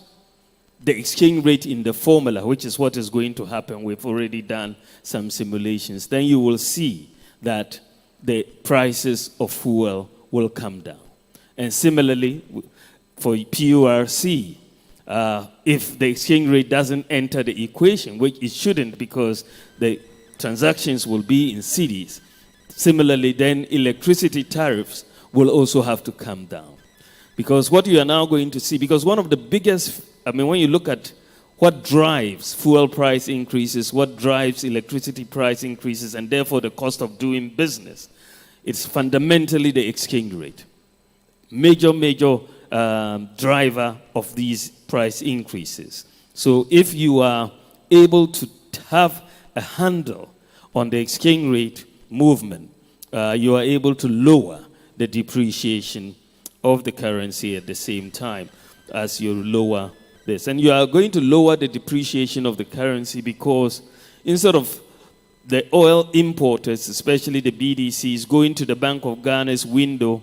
the exchange rate in the formula, which is what is going to happen. We've already done some simulations. Then you will see that the prices of fuel will come down. And similarly, for PURC, if the exchange rate doesn't enter the equation, which it shouldn't because the transactions will be in cedis, similarly, then electricity tariffs will also have to come down. Because what you are now going to see, because one of the biggest, when you look at what drives fuel price increases, what drives electricity price increases, and therefore the cost of doing business, it's fundamentally the exchange rate. Major driver of these price increases. So if you are able to have a handle on the exchange rate movement, you are able to lower the depreciation of the currency at the same time as you lower this. And you are going to lower the depreciation of the currency because instead of the oil importers, especially the BDCs, going to the Bank of Ghana's window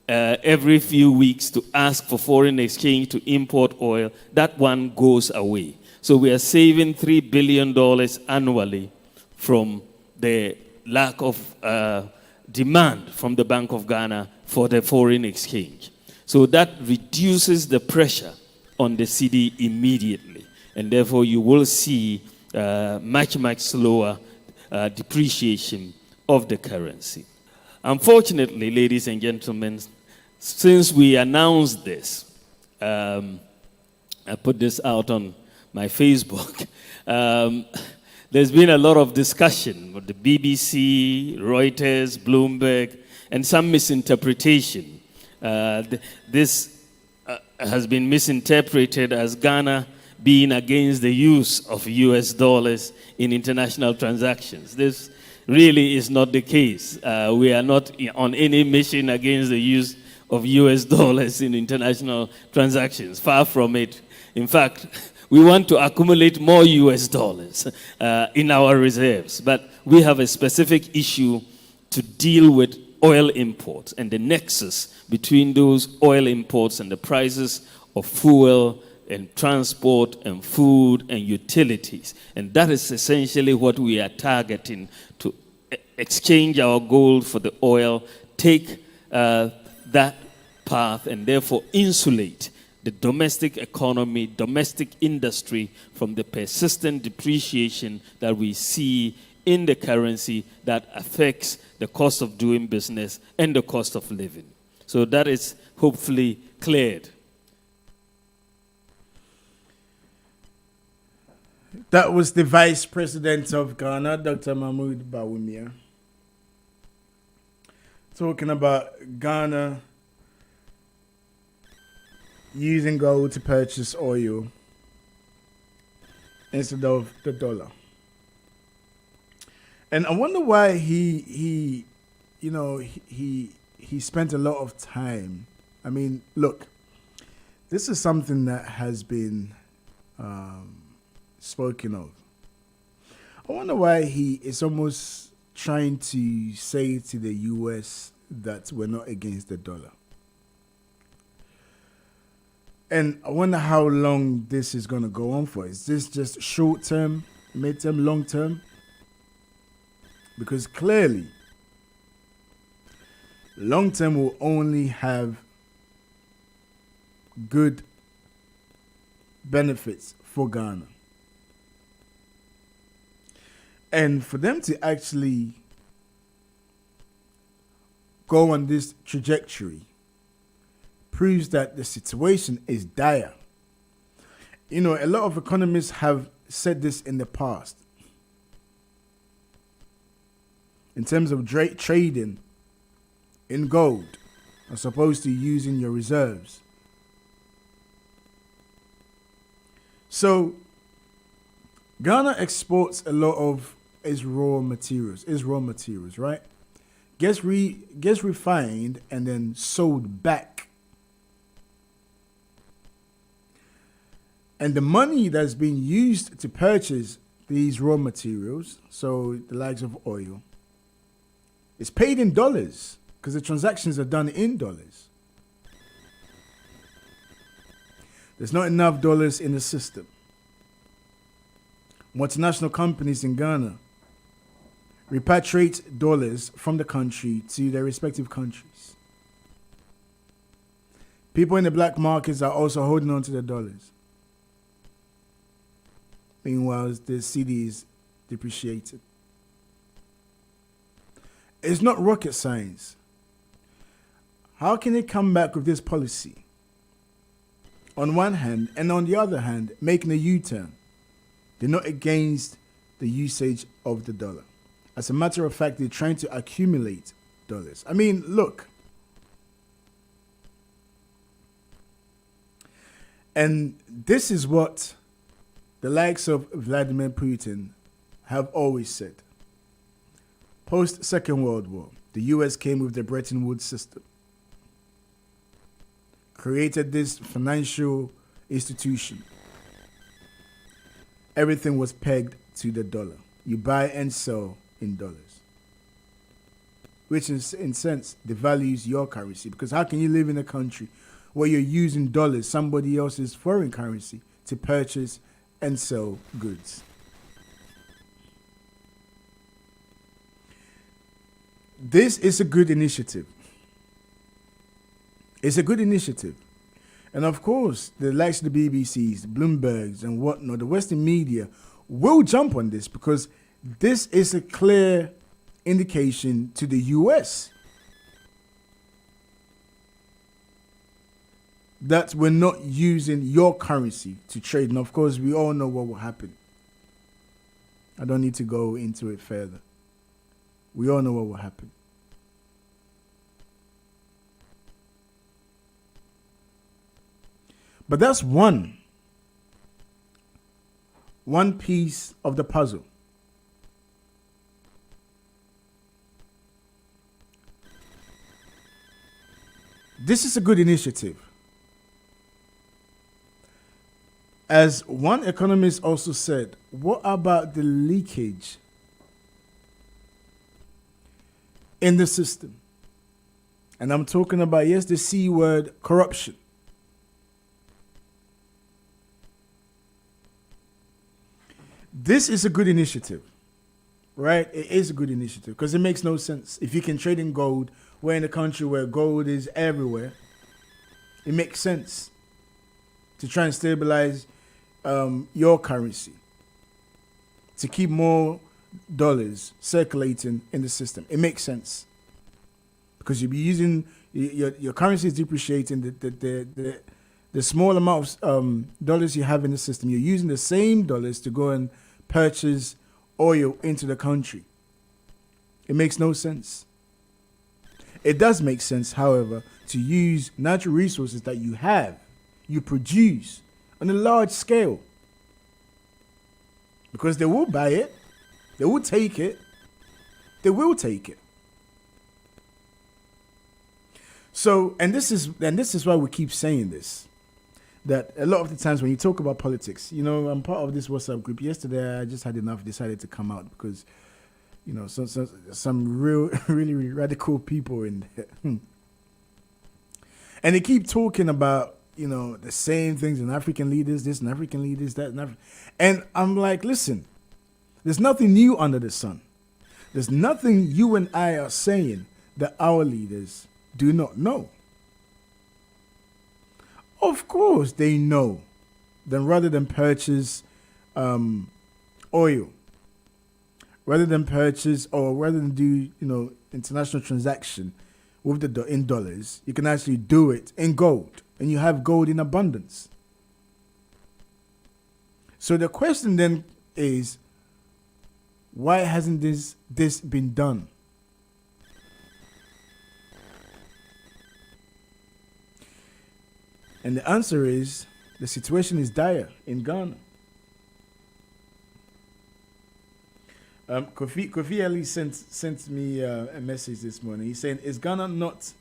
every few weeks to ask for foreign exchange to import oil, that one goes away. So we are saving $3 billion annually from the lack of demand from the Bank of Ghana for the foreign exchange. So that reduces the pressure on the cedi immediately. And therefore you will see much slower depreciation of the currency. Unfortunately, ladies and gentlemen, since we announced this, I put this out on my Facebook, there's been a lot of discussion with the BBC, Reuters, Bloomberg, and some misinterpretation. This has been misinterpreted as Ghana being against the use of US dollars in international transactions. This really is not the case. We are not on any mission against the use of US dollars in international transactions. Far from it. In fact, we want to accumulate more US dollars in our reserves. But we have a specific issue to deal with oil imports and the nexus between those oil imports and the prices of fuel and transport and food and utilities. And that is essentially what we are targeting, to exchange our gold for the oil, take that path, and therefore insulate the domestic economy, domestic industry from the persistent depreciation that we see in the currency that affects the cost of doing business and the cost of living. So that is hopefully cleared. That was the Vice President of Ghana, Dr. Mahmoud Bawumia, talking about Ghana using gold to purchase oil instead of the dollar. And I wonder why he spent a lot of time. I mean, look, this is something that has been spoken of. I wonder why he is almost trying to say to the US that we're not against the dollar. And I wonder how long this is going to go on for. Is this just short term, mid term, long term? Because clearly, long term will only have good benefits for Ghana. And for them to actually go on this trajectory proves that the situation is dire. You know, a lot of economists have said this in the past. In terms of trading in gold, as opposed to using your reserves. So, Ghana exports a lot of its raw materials, right? Gets refined and then sold back. And the money that's being used to purchase these raw materials, so the likes of oil, is paid in dollars because the transactions are done in dollars. There's not enough dollars in the system. Multinational companies in Ghana repatriate dollars from the country to their respective countries. People in the black markets are also holding on to their dollars. Meanwhile, the cedi is depreciated. It's not rocket science. How can they come back with this policy? On one hand, and on the other hand, making a U-turn. They're not against the usage of the dollar. As a matter of fact, they're trying to accumulate dollars. I mean, look. And this is what the likes of Vladimir Putin have always said. Post-Second World War, the US came with the Bretton Woods system. Created this financial institution. Everything was pegged to the dollar. you buy and sell in dollars, which in sense devalues your currency. Because how can you live in a country where you're using dollars, somebody else's foreign currency, to purchase and sell goods? This is a good initiative. It's a good initiative. And of course, the likes of the BBCs, the Bloombergs and whatnot, the Western media will jump on this because this is a clear indication to the US that we're not using your currency to trade. And of course, we all know what will happen. I don't need to go into it further. We all know what will happen. But that's one piece of the puzzle. This is a good initiative. As one economist also said, what about the leakage in the system? And I'm talking about, yes, the C word, corruption. This is a good initiative, right? It is a good initiative because it makes no sense. If you can trade in gold, we're in a country where gold is everywhere. It makes sense to try and stabilize your currency, to keep more dollars circulating in the system. It makes sense because you'll be using your currency is depreciating. The small amount of dollars you have in the system, you're using the same dollars to go and purchase oil into the country. It makes no sense. It does make sense, however, to use natural resources that you produce on a large scale. Because they will buy it, they will take it, they will take it. So, and this is why we keep saying this. That a lot of the times when you talk about politics, you know, I'm part of this WhatsApp group. Yesterday, I just had enough, decided to come out because, you know, some really radical people in there. And they keep talking about, you know, the same things in African leaders, this and African leaders, that and And I'm like, listen, there's nothing new under the sun. There's nothing you and I are saying that our leaders do not know. Of course they know. Then rather than purchase oil, rather than do, you know, international transaction with in dollars, you can actually do it in gold, and you have gold in abundance. So the question then is, why hasn't this been done? And the answer is, the situation is dire in Ghana. Kofi Ali sent me a message this morning. He's saying, is Ghana not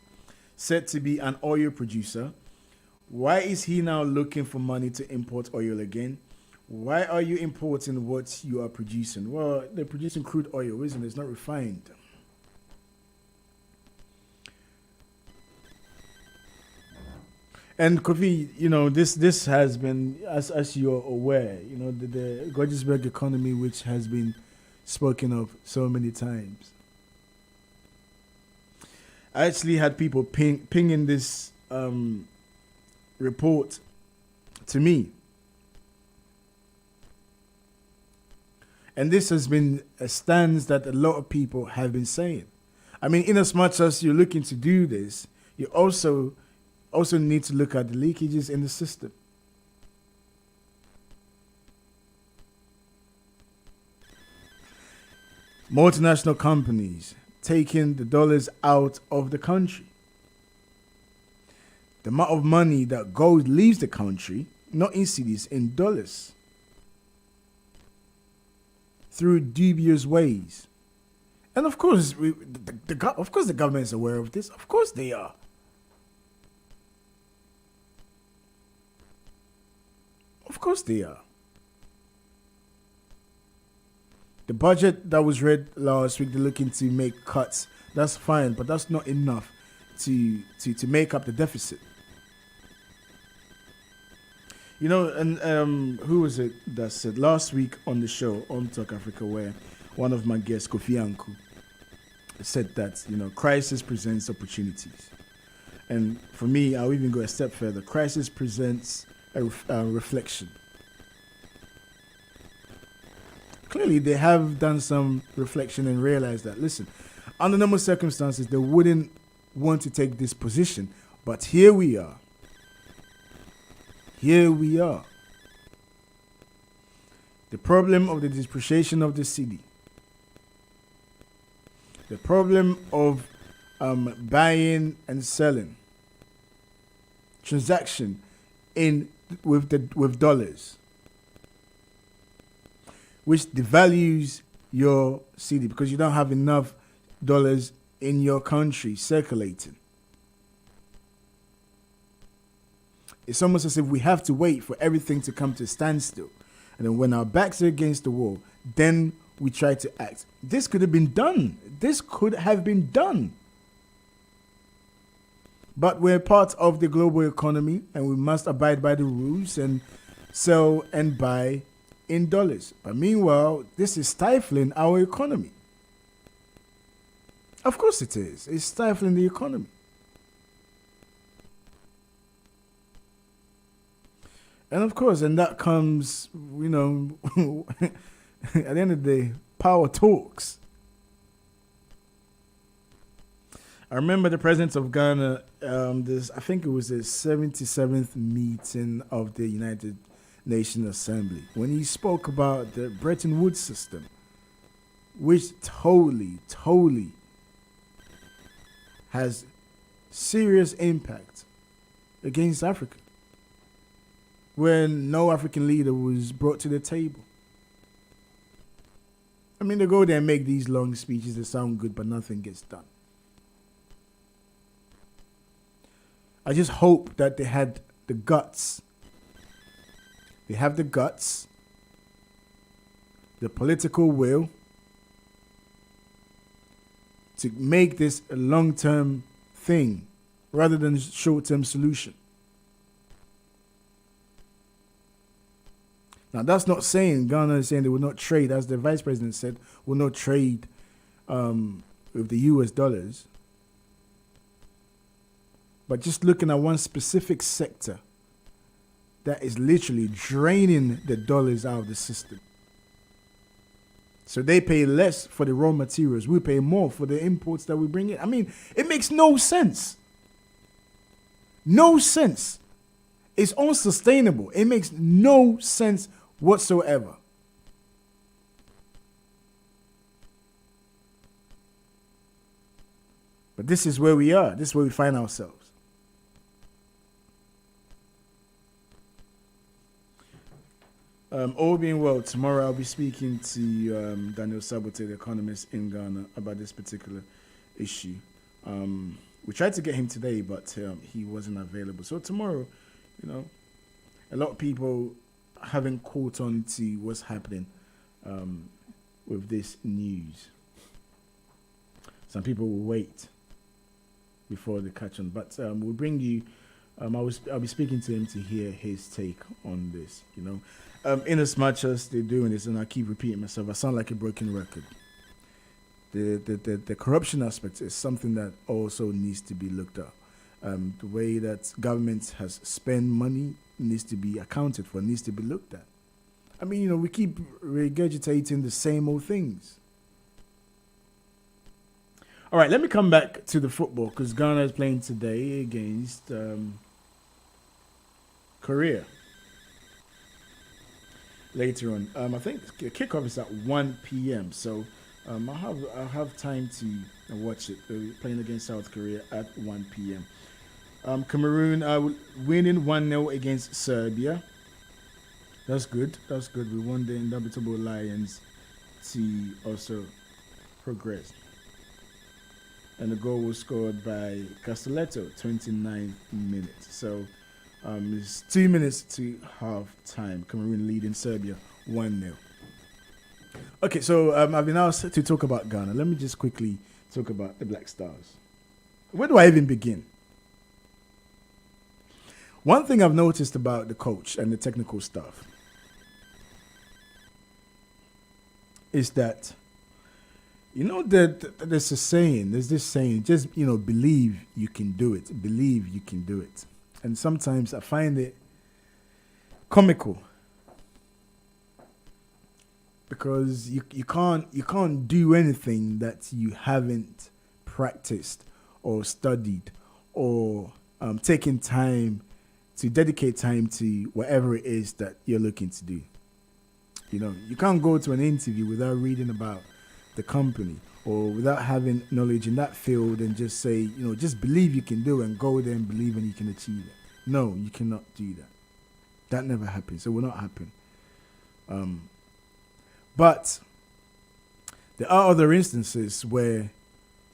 said to be an oil producer? Why is he now looking for money to import oil again? Why are you importing what you are producing? Well, they're producing crude oil, isn't it? It's not refined. And Kofi, you know, this has been, as you're aware, you know, the Georgesburg economy, which has been spoken of so many times. I actually had people pinging this report to me. And this has been a stance that a lot of people have been saying. I mean, in as much as you're looking to do this, you also need to look at the leakages in the system. Multinational companies taking the dollars out of the country. The amount of money that leaves the country, not in cedis, in dollars, through dubious ways. And of course, the government is aware of this. Of course they are. Of course they are. The budget that was read last week, they're looking to make cuts. That's fine, but that's not enough to make up the deficit. You know, and who was it that said last week on the show on Talk Africa, where one of my guests, Kofi Anku, said that, you know, crisis presents opportunities. And for me, I'll even go a step further. Crisis presents a reflection. Clearly, they have done some reflection and realized that, listen, under normal circumstances, they wouldn't want to take this position. But here we are. Here we are. The problem of the depreciation of the cedi. The problem of buying and selling. Transaction with dollars. Which devalues your cedi because you don't have enough dollars in your country circulating. It's almost as if we have to wait for everything to come to a standstill. And then when our backs are against the wall, then we try to act. This could have been done. This could have been done. But we're part of the global economy and we must abide by the rules and sell and buy in dollars. But meanwhile, this is stifling our economy. Of course it is. It's stifling the economy. And of course, and that comes, you know, at the end of the day, power talks. I remember the president of Ghana, I think it was the 77th meeting of the United Nations Assembly, when he spoke about the Bretton Woods system, which totally has serious impact against Africa, when no African leader was brought to the table. I mean, they go there and make these long speeches that sound good, but nothing gets done. I just hope that they had the guts. They have the guts, the political will to make this a long-term thing rather than a short-term solution. Now, that's not saying Ghana is saying they will not trade, as the vice president said, will not trade with the US dollars. But just looking at one specific sector that is literally draining the dollars out of the system. So they pay less for the raw materials. We pay more for the imports that we bring in. I mean, it makes no sense. No sense. It's unsustainable. It makes no sense whatsoever. But this is where we are. This is where we find ourselves. All being well, tomorrow I'll be speaking to Daniel Sabote, the economist in Ghana, about this particular issue. We tried to get him today, but he wasn't available. So tomorrow, you know, a lot of people haven't caught on to what's happening with this news. Some people will wait before they catch on. But we'll bring you, I'll be speaking to him to hear his take on this, you know. In as much as they're doing this, and I keep repeating myself, I sound like a broken record. The corruption aspect is something that also needs to be looked at. The way that government has spent money needs to be accounted for, needs to be looked at. I mean, you know, we keep regurgitating the same old things. All right, let me come back to the football, because Ghana is playing today against Korea. Later on, I think the kickoff is at 1 p.m. So I'll have time to watch it. They're playing against South Korea at 1 p.m. Cameroon are winning 1-0 against Serbia. That's good. That's good. We want the indomitable Lions to also progress. And the goal was scored by Castelletto, 29th minute. So it's 2 minutes to half time. Cameroon leading Serbia 1-0. Okay, so I've been asked to talk about Ghana. Let me just quickly talk about the Black Stars. Where do I even begin? One thing I've noticed about the coach and the technical staff is that, that there's this saying, just, believe you can do it. Believe you can do it. And sometimes I find it comical because you can't do anything that you haven't practiced or studied or taken time to dedicate time to whatever it is that you're looking to do. You can't go to an interview without reading about the company or without having knowledge in that field and just say, just believe you can do it and go there and believe and you can achieve it. No, you cannot do that. That never happens. It will not happen. But there are other instances where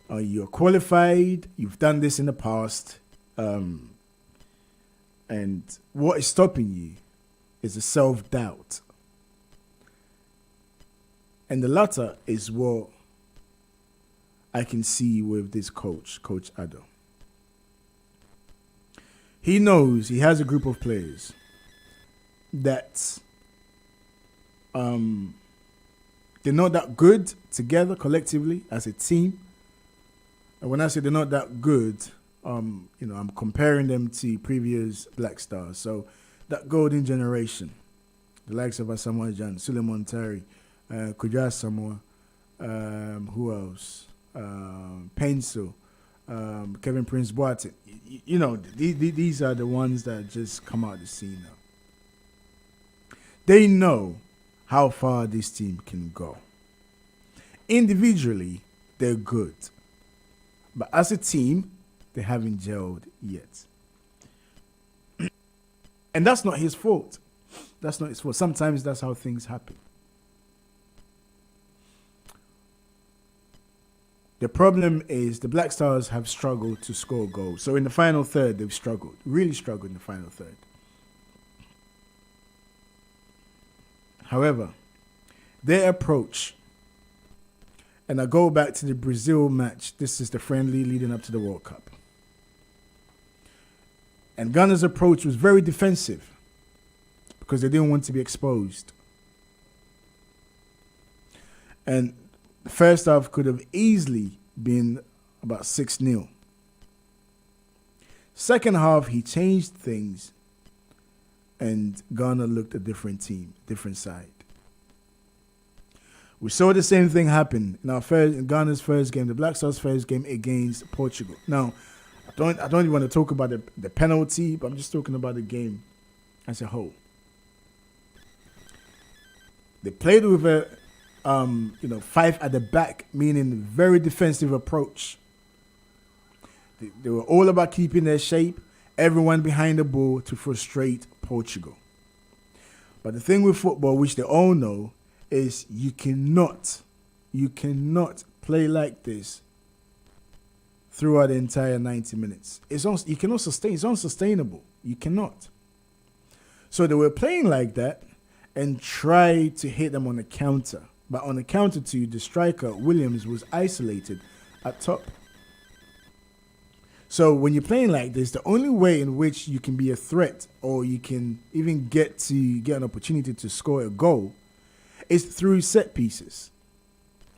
you're qualified, you've done this in the past, and what is stopping you is a self-doubt. And the latter is what I can see with this coach, Coach Addo. He knows he has a group of players that they're not that good together collectively as a team. And when I say they're not that good, I'm comparing them to previous Black Stars. So that golden generation, the likes of Asamoah Gyan, Suleiman Tari, Kudus Asamoah, who else? Pencil, Kevin Prince Boateng. These are the ones that just come out of the scene now. They know how far this team can go. Individually, they're good. But as a team, they haven't gelled yet. And that's not his fault. That's not his fault. Sometimes that's how things happen. The problem is the Black Stars have struggled to score goals. So in the final third, they've struggled. Really struggled in the final third. However, their approach, and I go back to the Brazil match, this is the friendly leading up to the World Cup. And Ghana's approach was very defensive because they didn't want to be exposed. And the first half could have easily been about 6-0. Second half, he changed things and Ghana looked a different team, different side. We saw the same thing happen in Ghana's first game, the Black Stars' first game against Portugal. Now, I don't even want to talk about the penalty, but I'm just talking about the game as a whole. They played with a 5 at the back, meaning very defensive approach. They were all about keeping their shape, everyone behind the ball to frustrate Portugal. But the thing with football, which they all know, is you cannot play like this throughout the entire 90 minutes. It's unsustainable. You cannot. So they were playing like that and tried to hit them on the counter. But on the counter to the striker, Williams was isolated at top. So when you're playing like this, the only way in which you can be a threat or you can even get an opportunity to score a goal is through set pieces.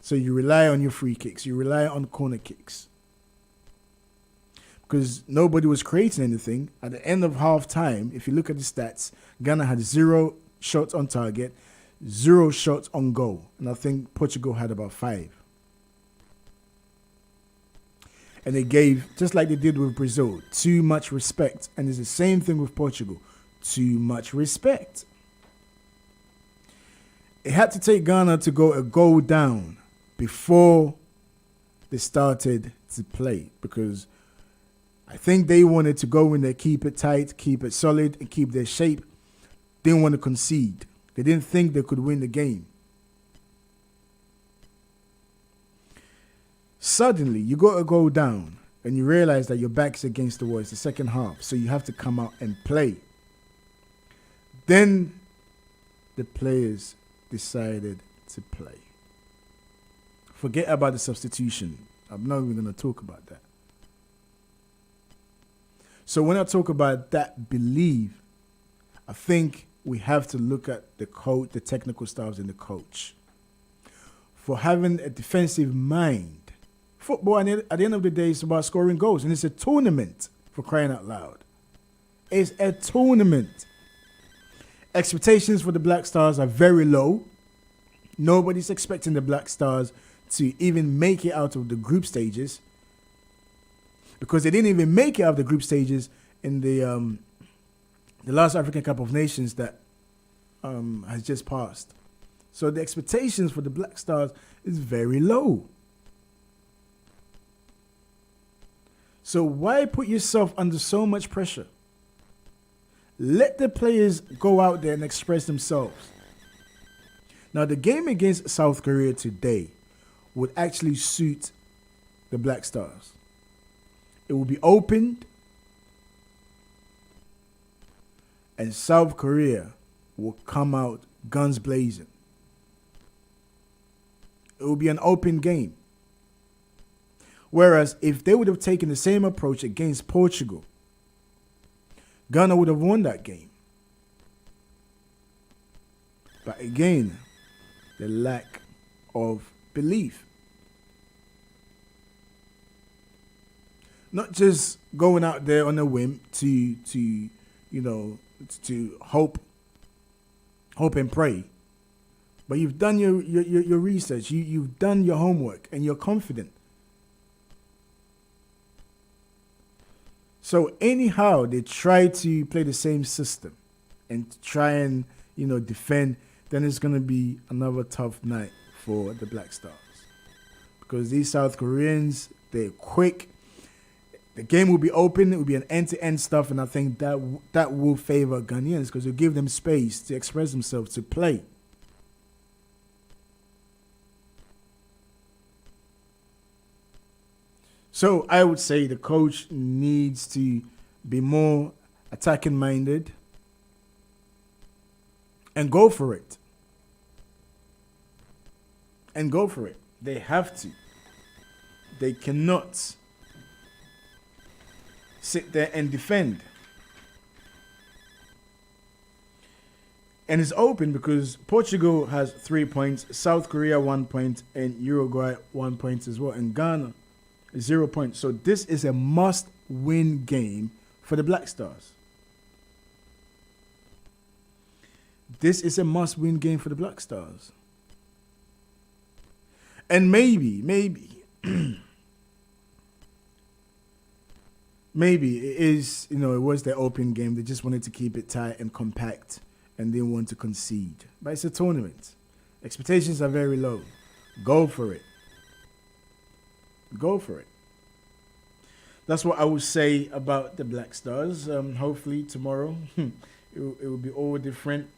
So you rely on your free kicks. You rely on corner kicks. Because nobody was creating anything. At the end of half time, if you look at the stats, Ghana had 0 shots on target, 0 shots on goal. And I think Portugal had about 5. And they gave, just like they did with Brazil, too much respect. And it's the same thing with Portugal. Too much respect. It had to take Ghana to go a goal down before they started to play. Because I think they wanted to go in there, keep it tight, keep it solid, and keep their shape. Didn't want to concede. They didn't think they could win the game. Suddenly, you got to go down and you realize that your back's against the wall. It's the second half, so you have to come out and play. Then the players decided to play. Forget about the substitution. I'm not even going to talk about that. So when I talk about that belief, I think we have to look at the coach, the technical staffs and the coach. For having a defensive mind. Football, at the end of the day, is about scoring goals. And it's a tournament, for crying out loud. It's a tournament. Expectations for the Black Stars are very low. Nobody's expecting the Black Stars to even make it out of the group stages. Because they didn't even make it out of the group stages in the last African Cup of Nations that has just passed. So the expectations for the Black Stars is very low. So why put yourself under so much pressure? Let the players go out there and express themselves. Now, the game against South Korea today would actually suit the Black Stars. It will be opened, and South Korea will come out guns blazing. It will be an open game. Whereas if they would have taken the same approach against Portugal, Ghana would have won that game. But again, the lack of belief. Not just going out there on a whim to hope and pray. But you've done your research, you've done your homework, and you're confident. So anyhow, they try to play the same system and try and, defend, then it's going to be another tough night for the Black Stars. Because these South Koreans, they're quick. The game will be open. It will be an end-to-end stuff, and I think that will favor Ghanaians because it'll give them space to express themselves, to play. So I would say the coach needs to be more attacking minded and go for it. And go for it. They have to. They cannot sit there and defend. And it's open because Portugal has 3 points, South Korea 1 point, and Uruguay 1 point as well, and Ghana 0 points. So this is a must-win game for the Black Stars. This is a must-win game for the Black Stars. And maybe it is, it was their open game. They just wanted to keep it tight and compact and didn't want to concede. But it's a tournament. Expectations are very low. Go for it. Go for it. That's what I would say about the Black Stars. Hopefully tomorrow it will be all different.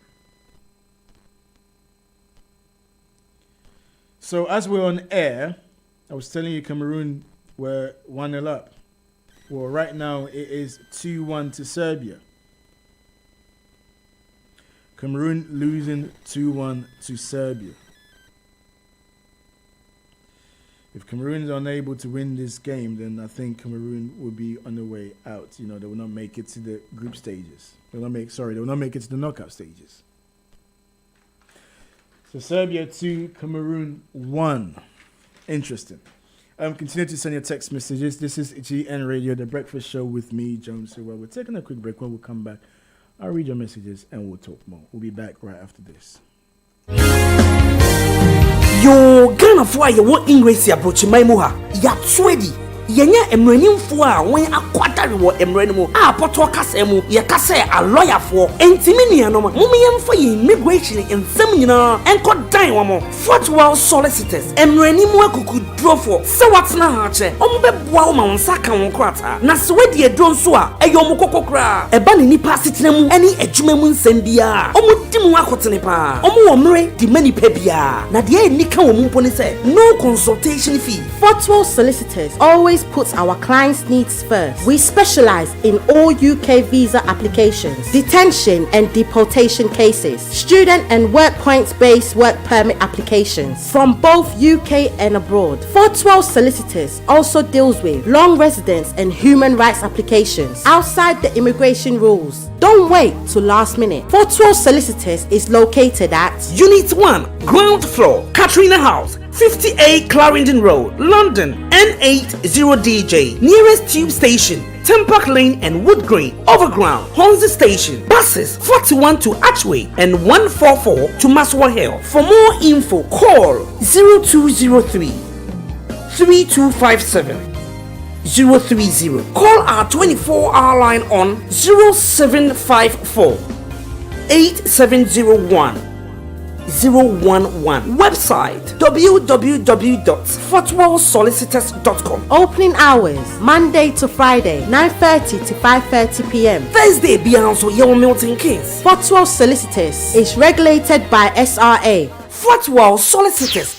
So as we're on air, I was telling you Cameroon were 1-0 up. Well, right now it is 2-1 to Serbia. Cameroon losing 2-1 to Serbia. If Cameroon is unable to win this game, then I think Cameroon will be on the way out. They will not make it to the group stages. They will not make it to the knockout stages. So Serbia 2, Cameroon 1. Interesting. Continue to send your text messages. This is GN Radio, the breakfast show with me, Jones Sewell. We're taking a quick break. When we come back, I'll read your messages and we'll talk more. We'll be back right after this. Yo, Ghana for you what English ya brochi maimuha. Ya swedi. Yenya emranimfo a wen akwatare wo emranimu a poto kasa mu ye kasa a lawyer for entimi nuanom mumiyemfo ye immigration ensem nyina enko dan wo mo Fortwell solicitors emranimu akuku drofo se watna ha che ombeboa wo ma wonsa kan wo krata na se wedi edro nso a eyom kokokra eba ne nipa sitena mu eni adwuma mu nsem bia omudim akotene pa omo wo mre di mani pa bia na de eni kan wo mumpo ne se no consultation fee. Fortwell solicitors always always puts our clients' needs first. We specialize in all UK visa applications, detention and deportation cases, student and work points-based work permit applications from both UK and abroad. 412 Solicitors also deals with long residence and human rights applications outside the immigration rules. Don't wait till last minute. 412 Solicitors is located at Unit 1, ground floor, Katrina House, 58 Clarendon Road, London, N80DJ. Nearest tube station, Tempark Lane and Wood Green. Overground, Hornsey Station. Buses 41 to Archway and 144 to Maswa Hill. For more info, call 0203 3257 030. Call our 24-hour line on 0754 8701 011. Website www.fortwellsolicitors.com. opening hours Monday to Friday 9:30 to 5:30 p.m. Thursday Beyonce Young Milton Keynes. 412 Solicitors is regulated by SRA. Fortwell Solicitors.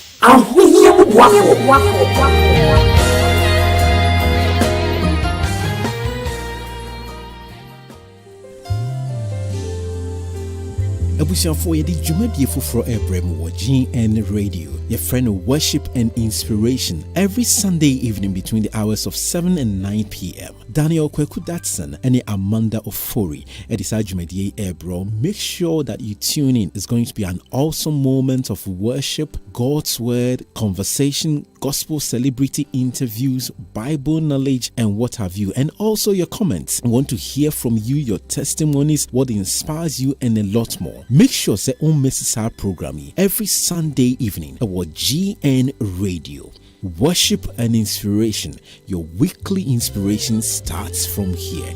abusuafo yɛde dwumadie foforɔ ɛbrɛ mu wɔ GN Radio. Your friend Worship and Inspiration every Sunday evening between the hours of 7 and 9 p.m. Daniel Kweku Datson and Amanda Ofori at this dwumadie ɛbrɛ. Make sure that you tune in. It's going to be an awesome moment of worship, God's word, conversation, gospel celebrity interviews, Bible knowledge, and what have you. And also your comments. I want to hear from you, your testimonies, what inspires you, and a lot more. Make sure say on miss our program every Sunday evening at GN Radio. Worship and Inspiration. Your weekly inspiration starts from here.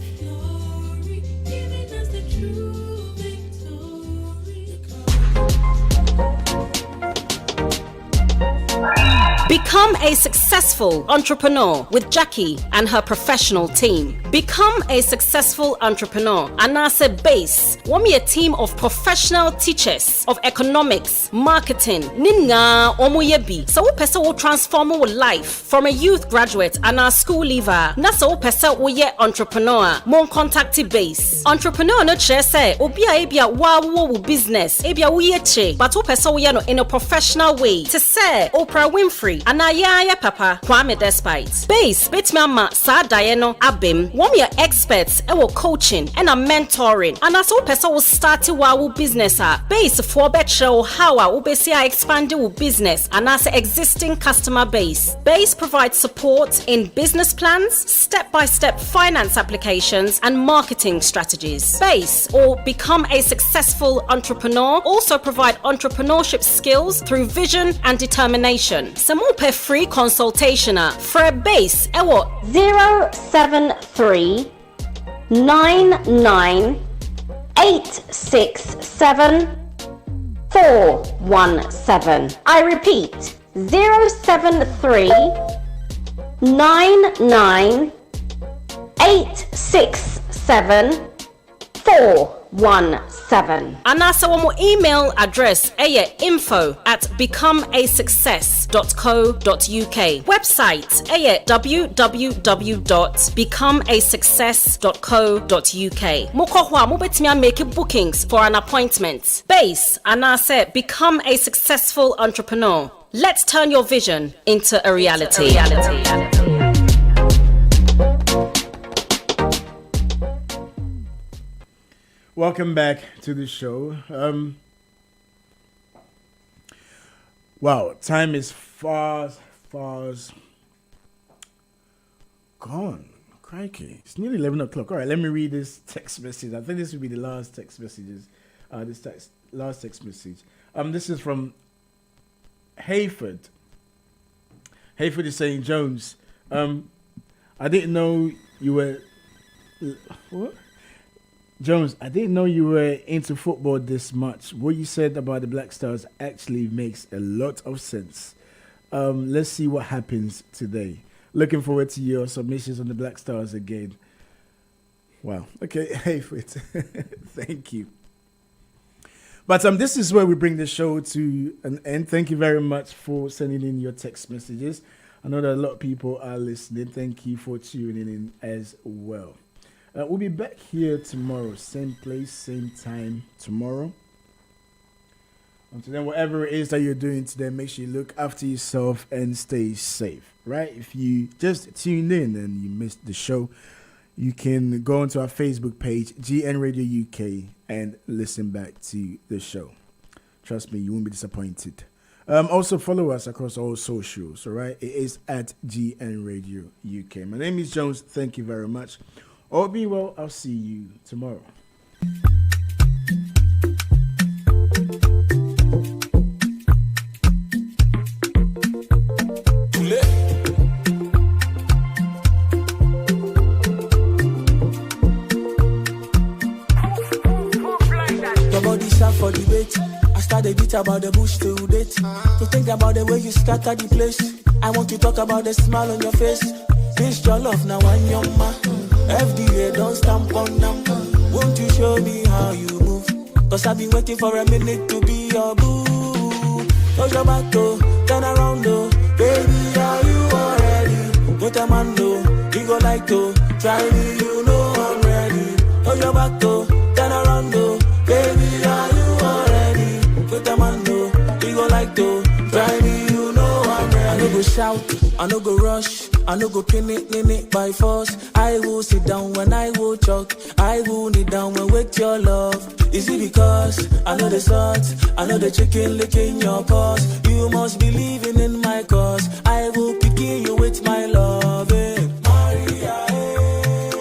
Become a successful entrepreneur with Jackie and her professional team. Become a successful entrepreneur. Anase Base. Wami a team of professional teachers of economics, marketing, ninga omuyebi. So pesa will transform your life from a youth graduate and a school leaver. Nasa pesa wo ye entrepreneur. Mon contacti Base. Entrepreneur no che say obia ebia wa wo business. Ebia wo ye che. But pesa wo ye no in a professional way. To say Oprah Winfrey. Anaya papa Kwame Despite. Base bet me ama sa diano abim. One your experts ewo coaching and a mentoring. And as person will start wa business base for better how ubesi expand your business and as existing customer base. Base provides support in business plans, step-by-step finance applications and marketing strategies. Base or become a successful entrepreneur also provide entrepreneurship skills through vision and determination. Some more per free consultation for a Base ewo 073 99867 417. I repeat 073 99867 417. And also one more email address info@becomeasuccess.co.uk. Website www.becomeasuccess.co.uk. Mokohwa mobetimi make bookings for an appointment. Base and become a successful entrepreneur. Let's turn your vision into a reality. Welcome back to the show. Wow, time is far gone. Crikey. It's nearly 11 o'clock. All right, let me read this text message. I think this will be the last text messages. Last text message. This is from Hayford. Hayford is saying, Jones, I didn't know you were... What? Jones, I didn't know you were into football this much. What you said about the Black Stars actually makes a lot of sense. Let's see what happens today. Looking forward to your submissions on the Black Stars again. Wow. Okay. Hey, thank you. But this is where we bring the show to an end. Thank you very much for sending in your text messages. I know that a lot of people are listening. Thank you for tuning in as well. We'll be back here tomorrow, same place, same time tomorrow. Until then, whatever it is that you're doing today, make sure you look after yourself and stay safe, right? If you just tuned in and you missed the show, you can go onto our Facebook page, GN Radio UK, and listen back to the show. Trust me, you won't be disappointed. Also follow us across all socials, all right? It is at GN Radio UK. My name is Jones. Thank you very much. All being well, I'll see you tomorrow. Your body sharp for debate. I started beat about the bush to date. To think about the way you scatter the place. I want to talk about the smile on your face. This your love now on your ma. FDA don't stamp on them. Won't you show me how you move? Cause I've been waiting for a minute to be your boo. Cause your back though, turn around though. Baby, are you already? What a man though, you go like to try me, you know I'm ready. Cause your back though, turn around though. Baby, are you already? What a man though, you go like to try me, you know I'm ready. I no go shout, I no go rush, I no go pin it by force. I will sit down when I will choke. I will kneel down when with your love. Is it because I know the salt, I know the chicken licking your paws? You must be living in my cause. I will pick you with my love, Maria,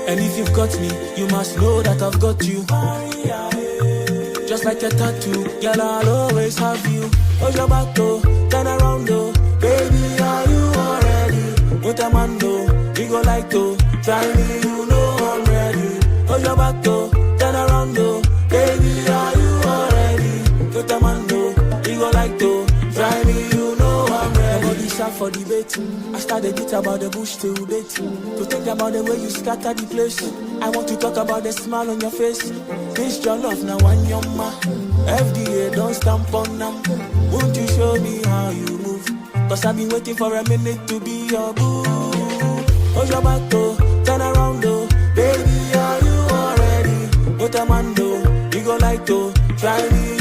And if you've got me, you must know that I've got you, Maria, Just like a tattoo, girl, I'll always have you. Hold your back though, turn around though. Baby, are you already? What a man though, we go like to try me, you know I'm ready. Hold your back though, turn around though. Baby, are you already? What a man though, we go like to try me, you know I'm ready. Your body sharp for debate. I started beat about the bush to date. To think about the way you scatter the place. I want to talk about the smile on your face. This your love now on your ma. FDA don't stamp on them. Won't you show me how you move? Cause I've been waiting for a minute to be your boo. Hold your back though, turn around though. Baby, are you already? What a man though, you go like to try me.